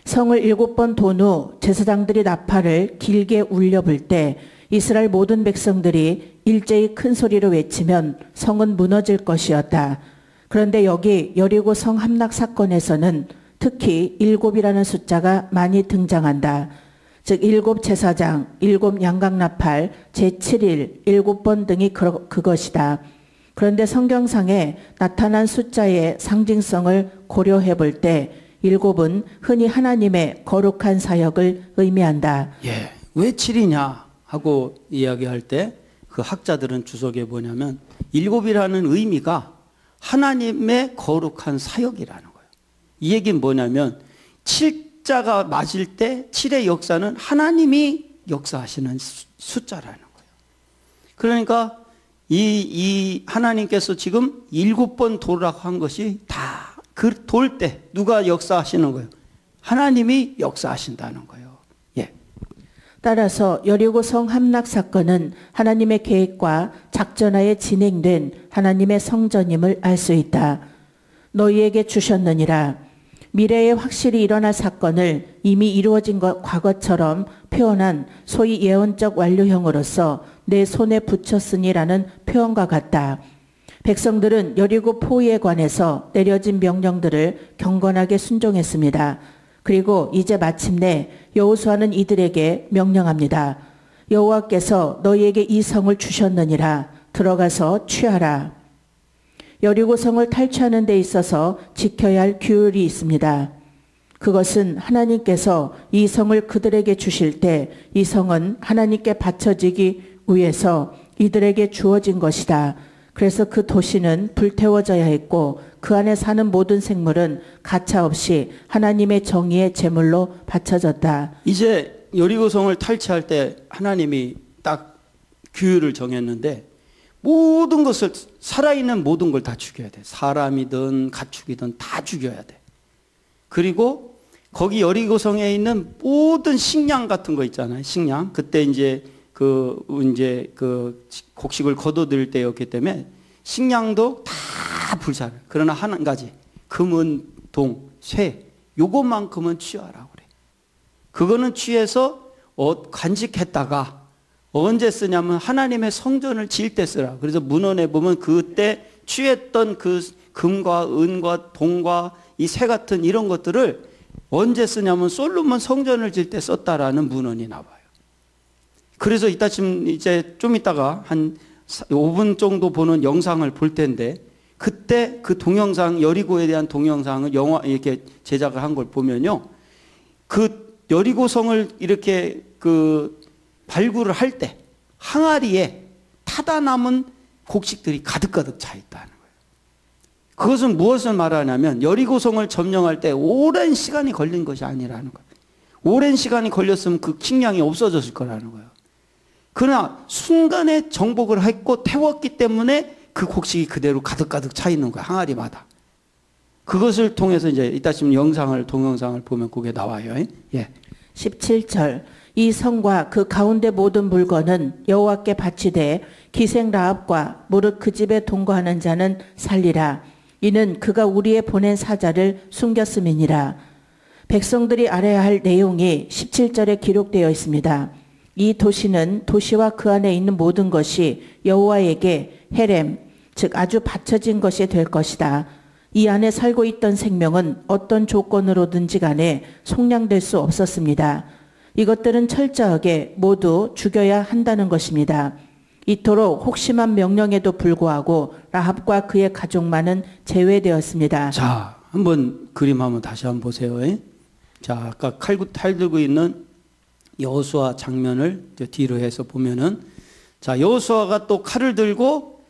성을 7번 돈 후 제사장들이 나팔을 길게 울려 불 때 이스라엘 모든 백성들이 일제히 큰 소리로 외치면 성은 무너질 것이었다. 그런데 여기 여리고 성 함락 사건에서는 특히 7이라는 숫자가 많이 등장한다. 즉 7 제사장, 7 양각나팔, 제7일, 7번 등이 그것이다. 그런데 성경상에 나타난 숫자의 상징성을 고려해 볼 때 7은 흔히 하나님의 거룩한 사역을 의미한다. 예, 왜 7이냐 하고 이야기할 때 그 학자들은 주석에 뭐냐면 7이라는 의미가 하나님의 거룩한 사역이라는 거예요. 이 얘기는 뭐냐면 7자가 맞을 때 7의 역사는 하나님이 역사하시는 숫자라는 거예요. 그러니까 이 하나님께서 지금 7번 도라고 한 것이 다 그 돌 때 누가 역사하시는 거예요? 하나님이 역사하신다는 거예요. 예. 따라서 여리고 성 함락 사건은 하나님의 계획과 작전하에 진행된 하나님의 성전임을 알 수 있다. 너희에게 주셨느니라. 미래에 확실히 일어날 사건을 이미 이루어진 과거처럼 표현한 소위 예언적 완료형으로서 내 손에 붙였으니라는 표현과 같다. 백성들은 여리고 포위에 관해서 내려진 명령들을 경건하게 순종했습니다. 그리고 이제 마침내 여호수아는 이들에게 명령합니다. 여호와께서 너희에게 이 성을 주셨느니라. 들어가서 취하라. 여리고 성을 탈취하는 데 있어서 지켜야 할 규율이 있습니다. 그것은 하나님께서 이 성을 그들에게 주실 때 이 성은 하나님께 바쳐지기 위해서 이들에게 주어진 것이다. 그래서 그 도시는 불태워져야 했고 그 안에 사는 모든 생물은 가차없이 하나님의 정의의 제물로 바쳐졌다. 이제 여리고성을 탈취할 때 하나님이 딱 규율을 정했는데 모든 것을 살아있는 모든 걸 다 죽여야 돼. 사람이든 가축이든 다 죽여야 돼. 그리고 거기 여리고성에 있는 모든 식량 같은 거 있잖아요. 식량. 그때 이제 그 곡식을 거둬들일 때였기 때문에 식량도 다 불사를. 그러나 한 가지 금은 동, 쇠 요것만큼은 취하라고 그래. 그거는 취해서 간직했다가 언제 쓰냐면 하나님의 성전을 지을 때 쓰라. 그래서 문헌에 보면 그때 취했던 그 금과 은과 동과 이 쇠 같은 이런 것들을 언제 쓰냐면 솔로몬 성전을 지을 때 썼다라는 문헌이 나와요. 그래서 이제 좀 이따가 한 5분 정도 보는 영상을 볼 텐데 그때 그 동영상 여리고에 대한 동영상을 영화 이렇게 제작을 한 걸 보면요. 그 여리고성을 이렇게 발굴을 할 때 항아리에 타다 남은 곡식들이 가득가득 차 있다는 거예요. 그것은 무엇을 말하냐면 여리고성을 점령할 때 오랜 시간이 걸린 것이 아니라는 거예요. 오랜 시간이 걸렸으면 그 식량이 없어졌을 거라는 거예요. 그러나 순간에 정복을 했고 태웠기 때문에 그 곡식이 그대로 가득가득 차 있는 거예요. 항아리마다. 그것을 통해서 이제 이따 지금 동영상을 보면 그게 나와요. 예. 17절 이 성과 그 가운데 모든 물건은 여호와께 바치되 기생 라합과 무릇 그 집에 동거하는 자는 살리라. 이는 그가 우리의 보낸 사자를 숨겼음이니라. 백성들이 알아야 할 내용이 17절에 기록되어 있습니다. 이 도시는 도시와 그 안에 있는 모든 것이 여호와에게 헤렘, 즉 아주 바쳐진 것이 될 것이다. 이 안에 살고 있던 생명은 어떤 조건으로든지 간에 속량될 수 없었습니다. 이것들은 철저하게 모두 죽여야 한다는 것입니다. 이토록 혹심한 명령에도 불구하고 라합과 그의 가족만은 제외되었습니다. 자, 한번 그림 한번 다시 한번 보세요. 자, 아까 칼 들고 있는 여호수아 장면을 뒤로 해서 보면은 자, 여호수아가 또 칼을 들고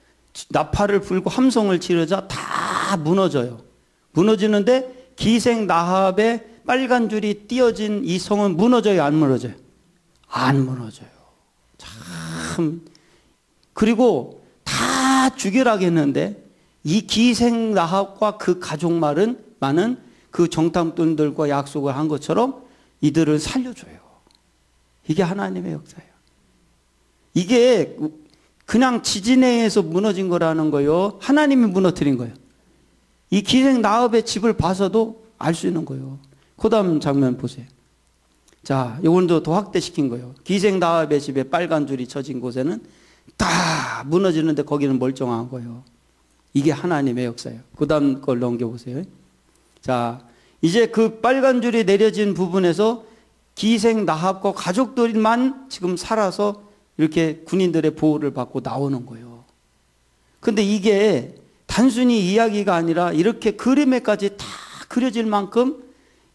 나팔을 불고 함성을 지르자 다 무너져요. 무너지는데 기생 라합의 빨간 줄이 띄어진 이 성은 무너져요, 안 무너져요? 안 무너져요. 참. 그리고 다 죽이라겠는데 이 기생 라합과 그 가족만은 그 정탐꾼들과 약속을 한 것처럼 이들을 살려줘요. 이게 하나님의 역사예요. 이게 그냥 지진에 의해서 무너진 거라는 거요. 하나님이 무너뜨린 거예요. 이 기생 라합의 집을 봐서도 알 수 있는 거예요. 그 다음 장면 보세요. 자, 이건도 더 확대시킨 거예요. 기생 라합의 집에 빨간 줄이 쳐진 곳에는 다 무너지는데 거기는 멀쩡한 거예요. 이게 하나님의 역사예요. 그 다음 걸 넘겨보세요. 자, 이제 그 빨간 줄이 내려진 부분에서 기생 라합과 가족들만 지금 살아서 이렇게 군인들의 보호를 받고 나오는 거예요. 근데 이게 단순히 이야기가 아니라 이렇게 그림에까지 다 그려질 만큼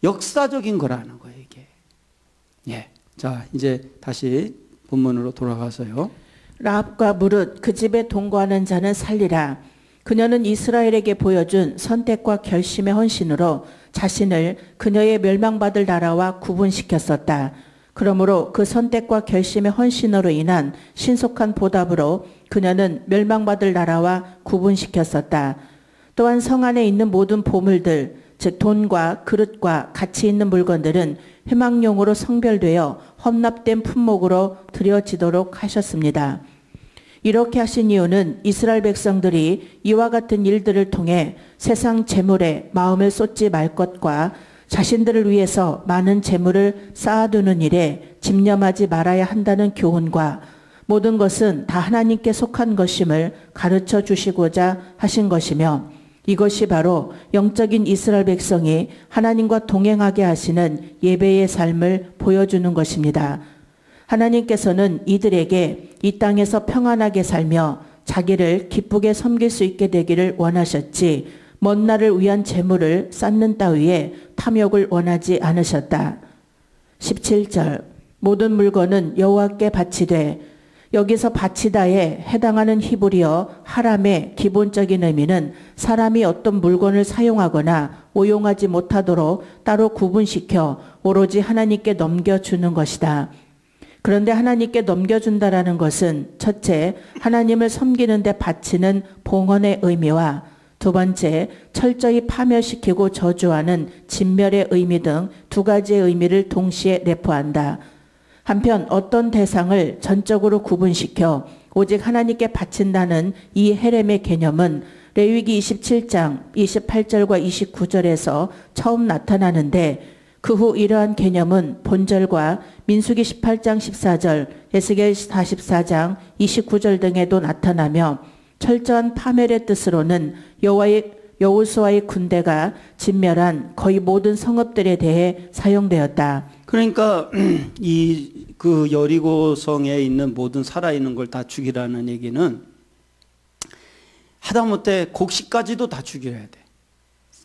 역사적인 거라는 거예요, 이게. 예. 자, 이제 다시 본문으로 돌아가서요. 라합과 무릇 그 집에 동거하는 자는 살리라. 그녀는 이스라엘에게 보여준 선택과 결심의 헌신으로 자신을 그녀의 멸망받을 나라와 구분시켰었다. 그러므로 그 선택과 결심의 헌신으로 인한 신속한 보답으로 그녀는 멸망받을 나라와 구분시켰었다. 또한 성 안에 있는 모든 보물들, 즉 돈과 그릇과 가치 있는 물건들은 회막용으로 성별되어 헌납된 품목으로 드려지도록 하셨습니다. 이렇게 하신 이유는 이스라엘 백성들이 이와 같은 일들을 통해 세상 재물에 마음을 쏟지 말 것과 자신들을 위해서 많은 재물을 쌓아두는 일에 집념하지 말아야 한다는 교훈과 모든 것은 다 하나님께 속한 것임을 가르쳐 주시고자 하신 것이며, 이것이 바로 영적인 이스라엘 백성이 하나님과 동행하게 하시는 예배의 삶을 보여주는 것입니다. 하나님께서는 이들에게 이 땅에서 평안하게 살며 자기를 기쁘게 섬길 수 있게 되기를 원하셨지, 먼 날을 위한 재물을 쌓는 따위에 탐욕을 원하지 않으셨다. 17절, 모든 물건은 여호와께 바치되, 여기서 바치다에 해당하는 히브리어 하람의 기본적인 의미는 사람이 어떤 물건을 사용하거나 오용하지 못하도록 따로 구분시켜 오로지 하나님께 넘겨주는 것이다. 그런데 하나님께 넘겨준다라는 것은 첫째, 하나님을 섬기는 데 바치는 봉헌의 의미와 두 번째, 철저히 파멸시키고 저주하는 진멸의 의미 등 두 가지의 의미를 동시에 내포한다. 한편 어떤 대상을 전적으로 구분시켜 오직 하나님께 바친다는 이 헤렘의 개념은 레위기 27장 28절과 29절에서 처음 나타나는데, 그 후 이러한 개념은 본절과 민수기 18장 14절, 에스겔 44장 29절 등에도 나타나며 철저한 파멸의 뜻으로는 여호수아의 군대가 진멸한 거의 모든 성읍들에 대해 사용되었다. 그러니까 그 여리고성에 있는 모든 살아있는 걸 다 죽이라는 얘기는 하다못해 곡식까지도 다 죽여야 돼.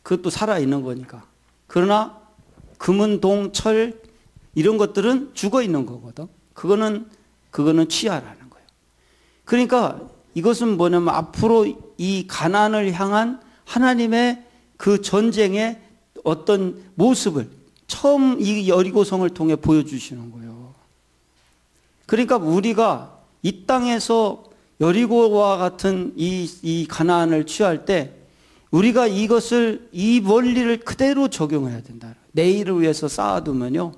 그것도 살아있는 거니까. 그러나 금은, 동, 철 이런 것들은 죽어 있는 거거든. 그거는 취하라는 거예요. 그러니까 이것은 뭐냐면 앞으로 이 가나안을 향한 하나님의 그 전쟁의 어떤 모습을 처음 이 여리고성을 통해 보여주시는 거예요. 그러니까 우리가 이 땅에서 여리고와 같은 이 가나안을 취할 때 우리가 이것을, 이 원리를 그대로 적용해야 된다. 내일을 위해서 쌓아두면요,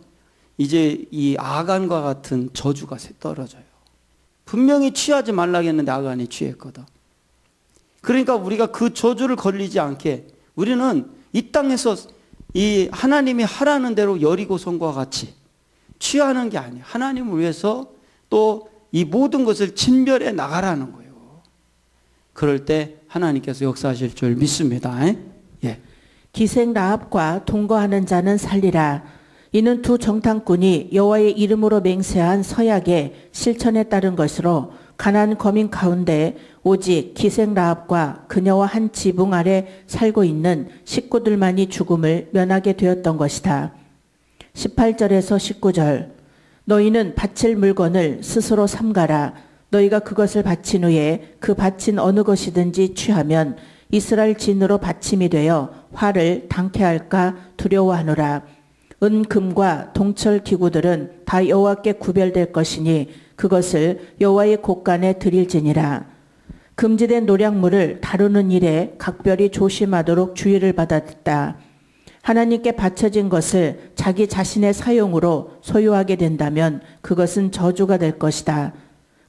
이제 이 아간과 같은 저주가 떨어져요. 분명히 취하지 말라고 했는데 아간이 취했거든. 그러니까 우리가 그 저주를 걸리지 않게 우리는 이 땅에서 이 하나님이 하라는 대로 여리고성과 같이 취하는 게 아니에요. 하나님을 위해서 또 이 모든 것을 진멸해 나가라는 거예요. 그럴 때 하나님께서 역사하실 줄 믿습니다. 예. 기생 라합과 동거하는 자는 살리라. 이는 두 정탐꾼이 여호와의 이름으로 맹세한 서약의 실천에 따른 것으로 가나안 거민 가운데 오직 기생 라합과 그녀와 한 지붕 아래 살고 있는 식구들만이 죽음을 면하게 되었던 것이다. 18절에서 19절, 너희는 바칠 물건을 스스로 삼가라. 너희가 그것을 바친 후에 그 바친 어느 것이든지 취하면 이스라엘 진으로 받침이 되어 화를 당케 할까 두려워하노라. 은, 금과 동철 기구들은 다 여호와께 구별될 것이니 그것을 여호와의 곳간에 드릴지니라. 금지된 노략물을 다루는 일에 각별히 조심하도록 주의를 받았다. 하나님께 바쳐진 것을 자기 자신의 사용으로 소유하게 된다면 그것은 저주가 될 것이다.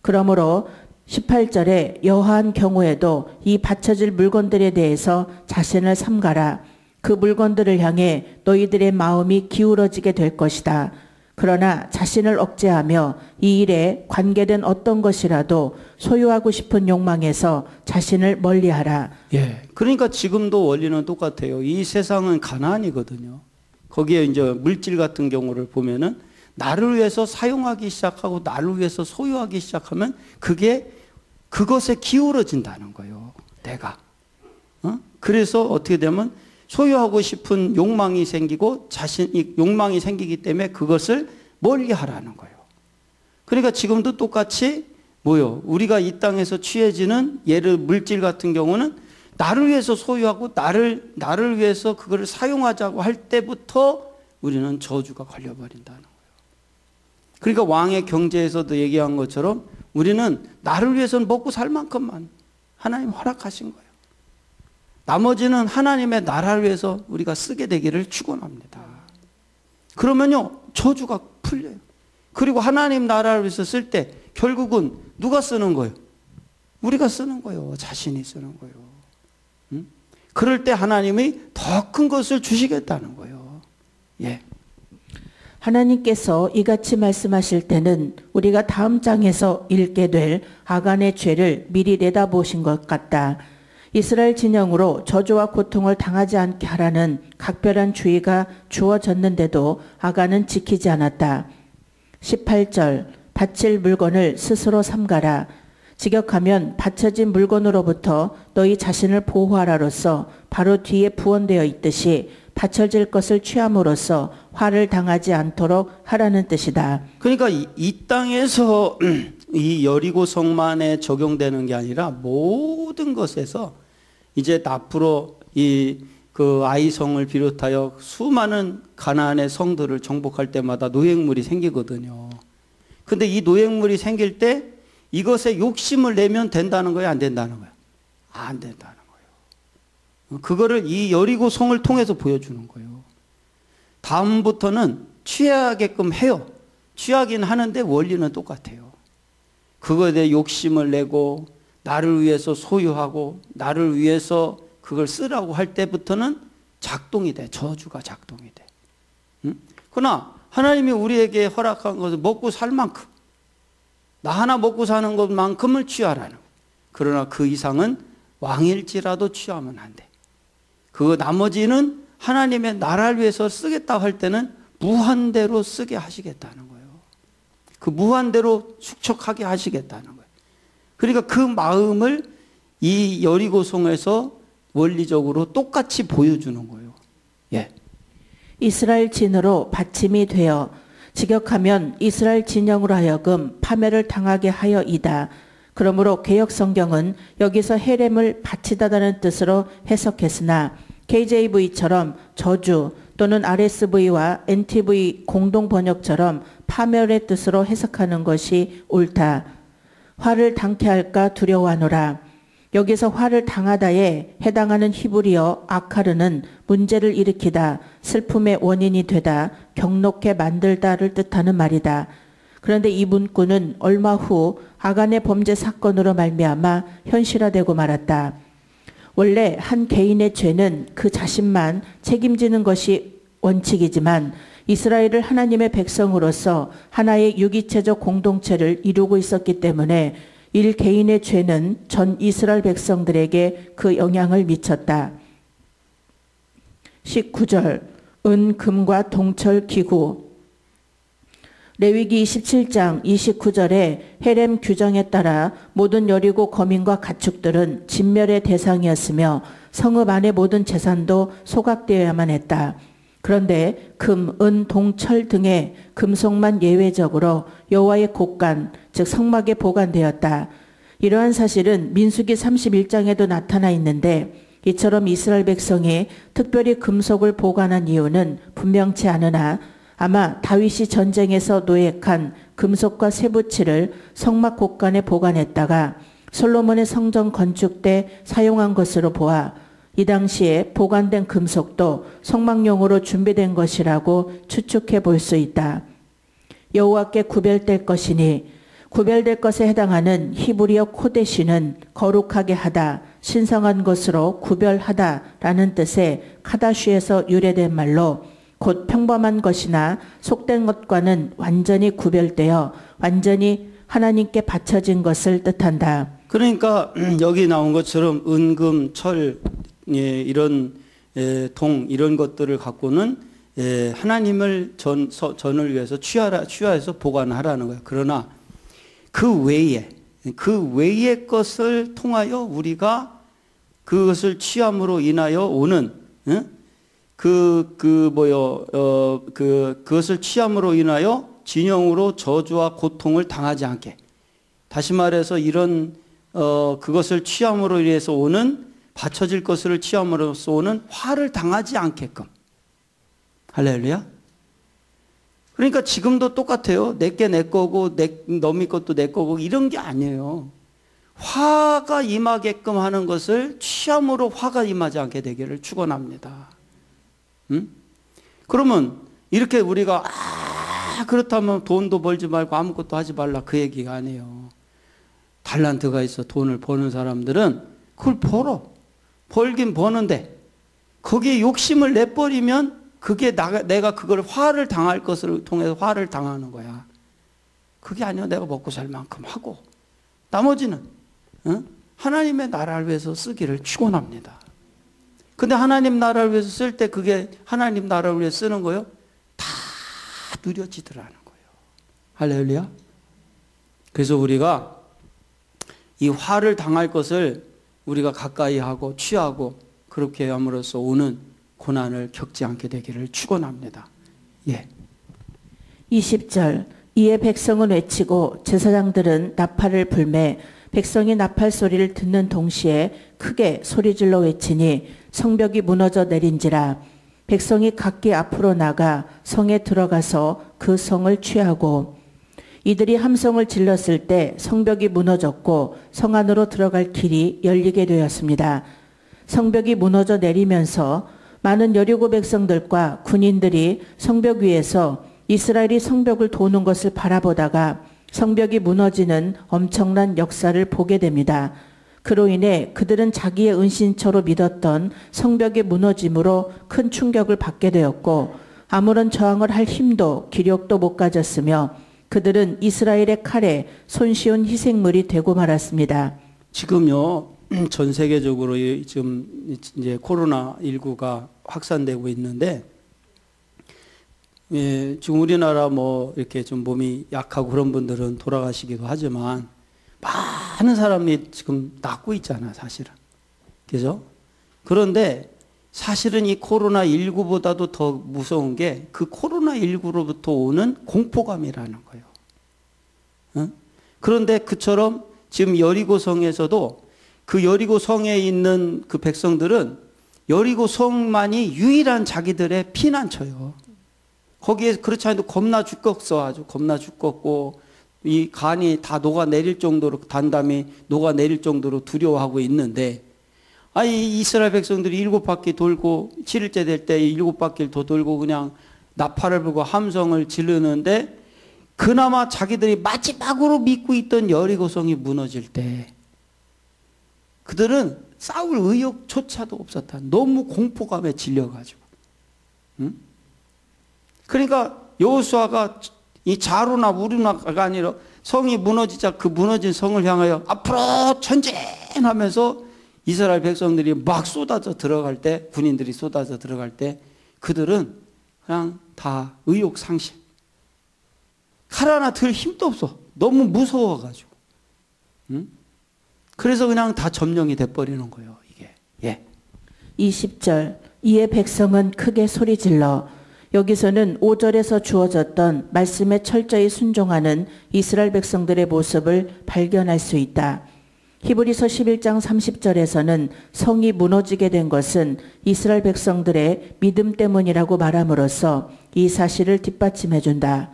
그러므로 18절에 여하한 경우에도 이 바쳐질 물건들에 대해서 자신을 삼가라. 그 물건들을 향해 너희들의 마음이 기울어지게 될 것이다. 그러나 자신을 억제하며 이 일에 관계된 어떤 것이라도 소유하고 싶은 욕망에서 자신을 멀리하라. 예. 그러니까 지금도 원리는 똑같아요. 이 세상은 가난이거든요. 거기에 이제 물질 같은 경우를 보면은 나를 위해서 사용하기 시작하고 나를 위해서 소유하기 시작하면 그게 그것에 기울어진다는 거예요. 내가. 그래서 어떻게 되면 소유하고 싶은 욕망이 생기고 자신이 욕망이 생기기 때문에 그것을 멀리 하라는 거예요. 그러니까 지금도 똑같이 뭐요? 우리가 이 땅에서 취해지는 예를 물질 같은 경우는 나를 위해서 소유하고 나를 위해서 그거를 사용하자고 할 때부터 우리는 저주가 걸려버린다는 거예요. 그러니까 왕의 경제에서도 얘기한 것처럼 우리는 나를 위해서는 먹고 살 만큼만 하나님 허락하신 거예요. 나머지는 하나님의 나라를 위해서 우리가 쓰게 되기를 축원합니다. 그러면요 저주가 풀려요. 그리고 하나님 나라를 위해서 쓸 때 결국은 누가 쓰는 거예요? 우리가 쓰는 거예요. 자신이 쓰는 거예요. 그럴 때 하나님이 더 큰 것을 주시겠다는 거예요. 예. 하나님께서 이같이 말씀하실 때는 우리가 다음 장에서 읽게 될 아간의 죄를 미리 내다보신 것 같다. 이스라엘 진영으로 저주와 고통을 당하지 않게 하라는 각별한 주의가 주어졌는데도 아간은 지키지 않았다. 18절 바칠 물건을 스스로 삼가라. 직역하면 바쳐진 물건으로부터 너희 자신을 보호하라로서 바로 뒤에 부언되어 있듯이 바쳐질 것을 취함으로써 화를 당하지 않도록 하라는 뜻이다. 그러니까 이 땅에서 이 여리고 성만에 적용되는 게 아니라 모든 것에서 이제 앞으로 그 아이성을 비롯하여 수많은 가나안의 성들을 정복할 때마다 노획물이 생기거든요. 근데 이 노획물이 생길 때 이것에 욕심을 내면 된다는 거예요? 안 된다는 거예요? 안 된다는 거예요. 그거를 이 여리고 성을 통해서 보여주는 거예요. 다음부터는 취하게끔 해요. 취하긴 하는데 원리는 똑같아요. 그거에 대해 욕심을 내고 나를 위해서 소유하고 나를 위해서 그걸 쓰라고 할 때부터는 작동이 돼. 저주가 작동이 돼. 그러나 하나님이 우리에게 허락한 것을 먹고 살 만큼 나 하나 먹고 사는 것만큼을 취하라는 거예요. 그러나 그 이상은 왕일지라도 취하면 안 돼. 그 나머지는 하나님의 나라를 위해서 쓰겠다고 할 때는 무한대로 쓰게 하시겠다는 거예요. 그 무한대로 축적하게 하시겠다는 거예요. 그러니까 그 마음을 이 여리고성에서 원리적으로 똑같이 보여주는 거예요. 예. 이스라엘 진으로 받침이 되어 직역하면 이스라엘 진영으로 하여금 파멸을 당하게 하여이다. 그러므로 개역 성경은 여기서 헤렘을 바치다라는 뜻으로 해석했으나 KJV처럼 저주 또는 RSV와 NTV 공동 번역처럼 파멸의 뜻으로 해석하는 것이 옳다. 화를 당케 할까 두려워하노라. 여기서 화를 당하다에 해당하는 히브리어 아카르는 문제를 일으키다, 슬픔의 원인이 되다, 경록해 만들다를 뜻하는 말이다. 그런데 이 문구는 얼마 후 아간의 범죄 사건으로 말미암아 현실화되고 말았다. 원래 한 개인의 죄는 그 자신만 책임지는 것이 원칙이지만 이스라엘을 하나님의 백성으로서 하나의 유기체적 공동체를 이루고 있었기 때문에 일 개인의 죄는 전 이스라엘 백성들에게 그 영향을 미쳤다. 19절 은, 금과 동철, 기구. 레위기 27장 29절에 헤렘 규정에 따라 모든 여리고 거민과 가축들은 진멸의 대상이었으며 성읍 안의 모든 재산도 소각되어야만 했다. 그런데 금, 은, 동, 철 등의 금속만 예외적으로 여호와의 곳간, 즉 성막에 보관되었다. 이러한 사실은 민수기 31장에도 나타나 있는데 이처럼 이스라엘 백성이 특별히 금속을 보관한 이유는 분명치 않으나 아마 다윗이 전쟁에서 노획한 금속과 쇠붙이를 성막 곳간에 보관했다가 솔로몬의 성전 건축 때 사용한 것으로 보아 이 당시에 보관된 금속도 성막용으로 준비된 것이라고 추측해 볼 수 있다. 여호와께 구별될 것이니 구별될 것에 해당하는 히브리어 코데시는 거룩하게 하다, 신성한 것으로 구별하다라는 뜻의 카다슈에서 유래된 말로 곧 평범한 것이나 속된 것과는 완전히 구별되어 완전히 하나님께 바쳐진 것을 뜻한다. 그러니까 여기 나온 것처럼 은금, 철, 이런 동 이런 것들을 갖고는 하나님을 전을 위해서 취하해서 보관하라는 거예요. 그러나 그 외의 것을 통하여 우리가 그것을 취함으로 인하여 오는 그것을 취함으로 인하여 진영으로 저주와 고통을 당하지 않게. 다시 말해서 이런 그것을 취함으로 인해서 오는 바쳐질 것을 취함으로써 오는 화를 당하지 않게끔. 할렐루야. 그러니까 지금도 똑같아요. 내게 내 거고 너미 것도 내 거고 이런 게 아니에요. 화가 임하게끔 하는 것을 취함으로 화가 임하지 않게 되기를 축원합니다. 그러면 이렇게 우리가 그렇다면 돈도 벌지 말고 아무것도 하지 말라 그 얘기가 아니에요. 달란트가 있어 돈을 버는 사람들은 그걸 벌긴 버는데 거기에 욕심을 내버리면 그게 내가 그걸 화를 당할 것을 통해서 화를 당하는 거야. 그게 아니야. 내가 먹고 살 만큼 하고 나머지는 하나님의 나라를 위해서 쓰기를 축원합니다. 근데 하나님 나라를 위해서 쓸 때 그게 하나님 나라를 위해 쓰는 거요? 다 누려지더라는 거예요. 할렐루야. 그래서 우리가 이 화를 당할 것을 우리가 가까이 하고 취하고 그렇게 함으로써 오는 고난을 겪지 않게 되기를 축원합니다. 예. 20절 이에 백성은 외치고 제사장들은 나팔을 불매 백성이 나팔 소리를 듣는 동시에 크게 소리질러 외치니 성벽이 무너져 내린지라 백성이 각기 앞으로 나가 성에 들어가서 그 성을 취하고 이들이 함성을 질렀을 때 성벽이 무너졌고 성 안으로 들어갈 길이 열리게 되었습니다. 성벽이 무너져 내리면서 많은 여리고 백성들과 군인들이 성벽 위에서 이스라엘이 성벽을 도는 것을 바라보다가 성벽이 무너지는 엄청난 역사를 보게 됩니다. 그로 인해 그들은 자기의 은신처로 믿었던 성벽의 무너짐으로 큰 충격을 받게 되었고 아무런 저항을 할 힘도 기력도 못 가졌으며 그들은 이스라엘의 칼에 손쉬운 희생물이 되고 말았습니다. 지금요 전 세계적으로 지금 이제 코로나19가 확산되고 있는데 지금 우리나라 뭐 이렇게 좀 몸이 약하고 그런 분들은 돌아가시기도 하지만 많은 사람이 지금 낫고 있잖아 사실은. 그죠? 그런데 사실은 이 코로나19보다도 더 무서운 게 그 코로나19로부터 오는 공포감이라는 거예요. 그런데 그처럼 지금 여리고성에서도 그 여리고성에 있는 그 백성들은 여리고성만이 유일한 자기들의 피난처예요. 거기에 그렇지 않아도 겁나 죽겠어. 아주 겁나 죽겠고 이 간이 다 녹아내릴 정도로 단담이 녹아내릴 정도로 두려워하고 있는데 이 이스라엘 백성들이 7바퀴 돌고 7일째 될 때 7바퀴를 더 돌고 그냥 나팔을 불고 함성을 지르는데 그나마 자기들이 마지막으로 믿고 있던 여리고성이 무너질 때 그들은 싸울 의욕조차도 없었다. 너무 공포감에 질려가지고. 그러니까 여호수아가 이 자루나 우루나가 아니라 성이 무너지자 그 무너진 성을 향하여 앞으로 전진하면서 이스라엘 백성들이 막 쏟아져 들어갈 때 군인들이 쏟아져 들어갈 때 그들은 그냥 다 의욕상실. 칼 하나 들 힘도 없어. 너무 무서워가지고. 그래서 그냥 다 점령이 돼버리는 거예요. 이게. 예. 20절 이에 백성은 크게 소리질러 여기서는 5절에서 주어졌던 말씀에 철저히 순종하는 이스라엘 백성들의 모습을 발견할 수 있다. 히브리서 11장 30절에서는 성이 무너지게 된 것은 이스라엘 백성들의 믿음 때문이라고 말함으로써 이 사실을 뒷받침해 준다.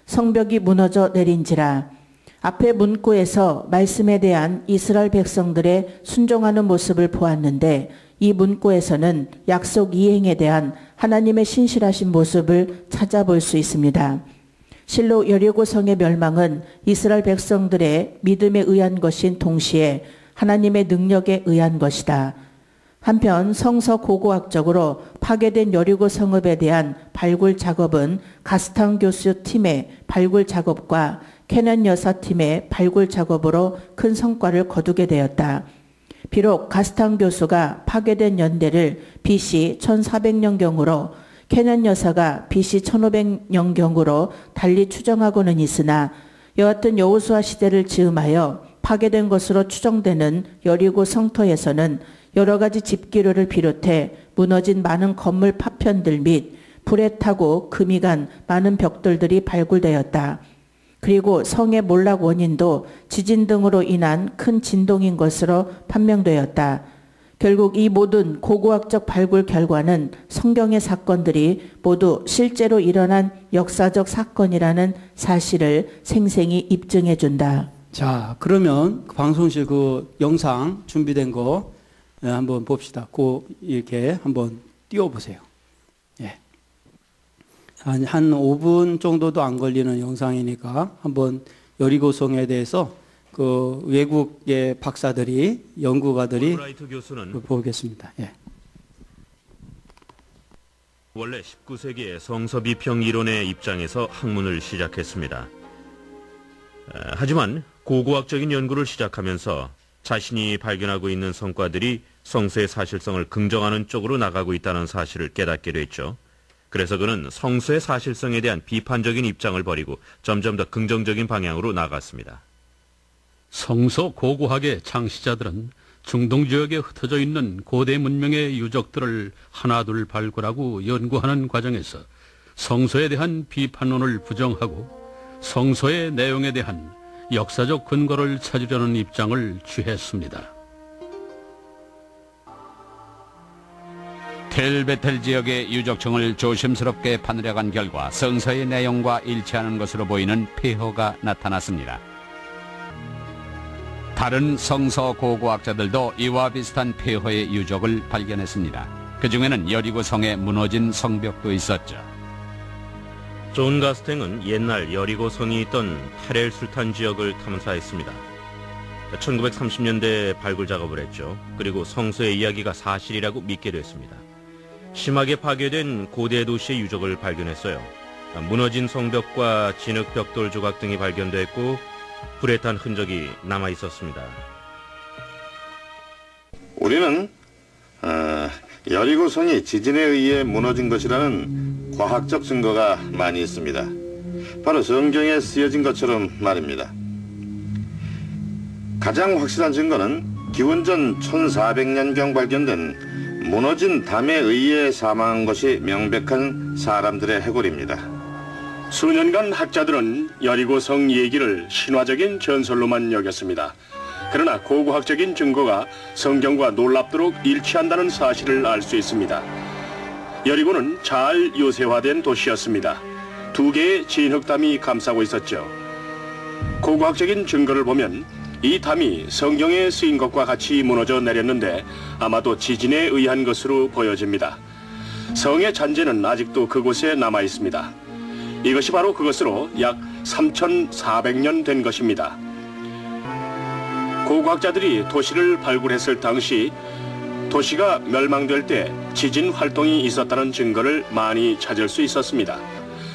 성벽이 무너져 내린지라 앞의 문구에서 말씀에 대한 이스라엘 백성들의 순종하는 모습을 보았는데 이 문구에서는 약속 이행에 대한 하나님의 신실하신 모습을 찾아볼 수 있습니다. 실로 여리고성의 멸망은 이스라엘 백성들의 믿음에 의한 것인 동시에 하나님의 능력에 의한 것이다. 한편 성서 고고학적으로 파괴된 여리고 성읍에 대한 발굴 작업은 가스탕 교수 팀의 발굴 작업과 캐넌 여사 팀의 발굴 작업으로 큰 성과를 거두게 되었다. 비록 가스탕 교수가 파괴된 연대를 BC 1400년경으로 캐넌 여사가 BC 1500년경으로 달리 추정하고는 있으나 여하튼 여호수아 시대를 즈음하여 파괴된 것으로 추정되는 여리고 성터에서는 여러 가지 집기류를 비롯해 무너진 많은 건물 파편들 및 불에 타고 금이 간 많은 벽돌들이 발굴되었다. 그리고 성의 몰락 원인도 지진 등으로 인한 큰 진동인 것으로 판명되었다. 결국 이 모든 고고학적 발굴 결과는 성경의 사건들이 모두 실제로 일어난 역사적 사건이라는 사실을 생생히 입증해 준다. 자, 그러면 방송실 그 영상 준비된 거 한번 봅시다. 이렇게 한번 띄워보세요. 예. 한 5분 정도도 안 걸리는 영상이니까 한번 여리고성에 대해서 그 외국의 박사들이, 연구가들이 보겠습니다. 예. 원래 19세기에 성서 비평 이론의 입장에서 학문을 시작했습니다. 하지만 고고학적인 연구를 시작하면서 자신이 발견하고 있는 성과들이 성서의 사실성을 긍정하는 쪽으로 나가고 있다는 사실을 깨닫게 됐죠. 그래서 그는 성서의 사실성에 대한 비판적인 입장을 버리고 점점 더 긍정적인 방향으로 나갔습니다. 성서 고고학의 창시자들은 중동 지역에 흩어져 있는 고대 문명의 유적들을 하나둘 발굴하고 연구하는 과정에서 성서에 대한 비판론을 부정하고 성서의 내용에 대한 역사적 근거를 찾으려는 입장을 취했습니다. 텔베텔 지역의 유적청을 조심스럽게 파내려간 결과 성서의 내용과 일치하는 것으로 보이는 폐허가 나타났습니다. 다른 성서 고고학자들도 이와 비슷한 폐허의 유적을 발견했습니다. 그 중에는 여리고 성의 무너진 성벽도 있었죠. 존 가스탱은 옛날 여리고 성이 있던 타렐 술탄 지역을 탐사했습니다. 1930년대에 발굴 작업을 했죠. 그리고 성서의 이야기가 사실이라고 믿게 됐습니다. 심하게 파괴된 고대 도시의 유적을 발견했어요. 무너진 성벽과 진흙 벽돌 조각 등이 발견됐고 불에 탄 흔적이 남아 있었습니다. 우리는 여리고성이 지진에 의해 무너진 것이라는 과학적 증거가 많이 있습니다. 바로 성경에 쓰여진 것처럼 말입니다. 가장 확실한 증거는 기원전 1400년경 발견된 무너진 담에 의해 사망한 것이 명백한 사람들의 해골입니다. 수년간 학자들은 여리고성 얘기를 신화적인 전설로만 여겼습니다. 그러나 고고학적인 증거가 성경과 놀랍도록 일치한다는 사실을 알 수 있습니다. 여리고는 잘 요새화된 도시였습니다. 2개의 진흙담이 감싸고 있었죠. 고고학적인 증거를 보면 이 담이 성경에 쓰인 것과 같이 무너져 내렸는데 아마도 지진에 의한 것으로 보여집니다. 성의 잔재는 아직도 그곳에 남아 있습니다. 이것이 바로 그것으로 약 3400년 된 것입니다. 고고학자들이 도시를 발굴했을 당시 도시가 멸망될 때 지진 활동이 있었다는 증거를 많이 찾을 수 있었습니다.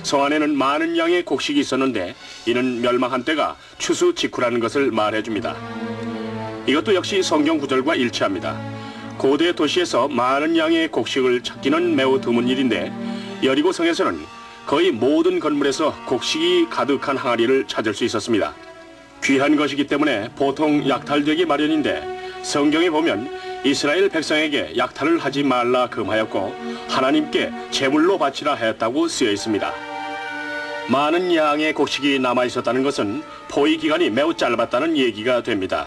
성 안에는 많은 양의 곡식이 있었는데 이는 멸망한 때가 추수 직후라는 것을 말해줍니다. 이것도 역시 성경 구절과 일치합니다. 고대 도시에서 많은 양의 곡식을 찾기는 매우 드문 일인데 여리고 성에서는 거의 모든 건물에서 곡식이 가득한 항아리를 찾을 수 있었습니다. 귀한 것이기 때문에 보통 약탈되기 마련인데 성경에 보면 이스라엘 백성에게 약탈을 하지 말라 금하였고 하나님께 제물로 바치라 하였다고 쓰여 있습니다. 많은 양의 곡식이 남아 있었다는 것은 포위 기간이 매우 짧았다는 얘기가 됩니다.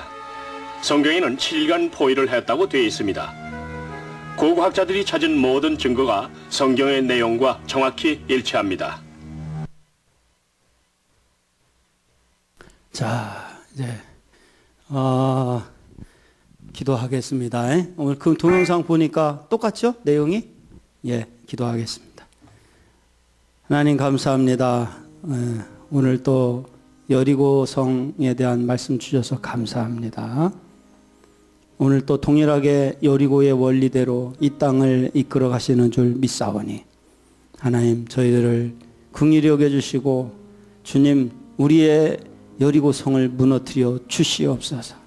성경에는 7일간 포위를 했다고 되어 있습니다. 고고학자들이 찾은 모든 증거가 성경의 내용과 정확히 일치합니다. 자, 이제 기도하겠습니다. 오늘 그 동영상 보니까 똑같죠? 내용이? 예, 기도하겠습니다. 하나님 감사합니다. 오늘 또 여리고성에 대한 말씀 주셔서 감사합니다. 오늘 또 동일하게 여리고의 원리대로 이 땅을 이끌어 가시는 줄 믿사오니 하나님 저희들을 긍휼히 여겨주시고 주님 우리의 여리고성을 무너뜨려 주시옵소서.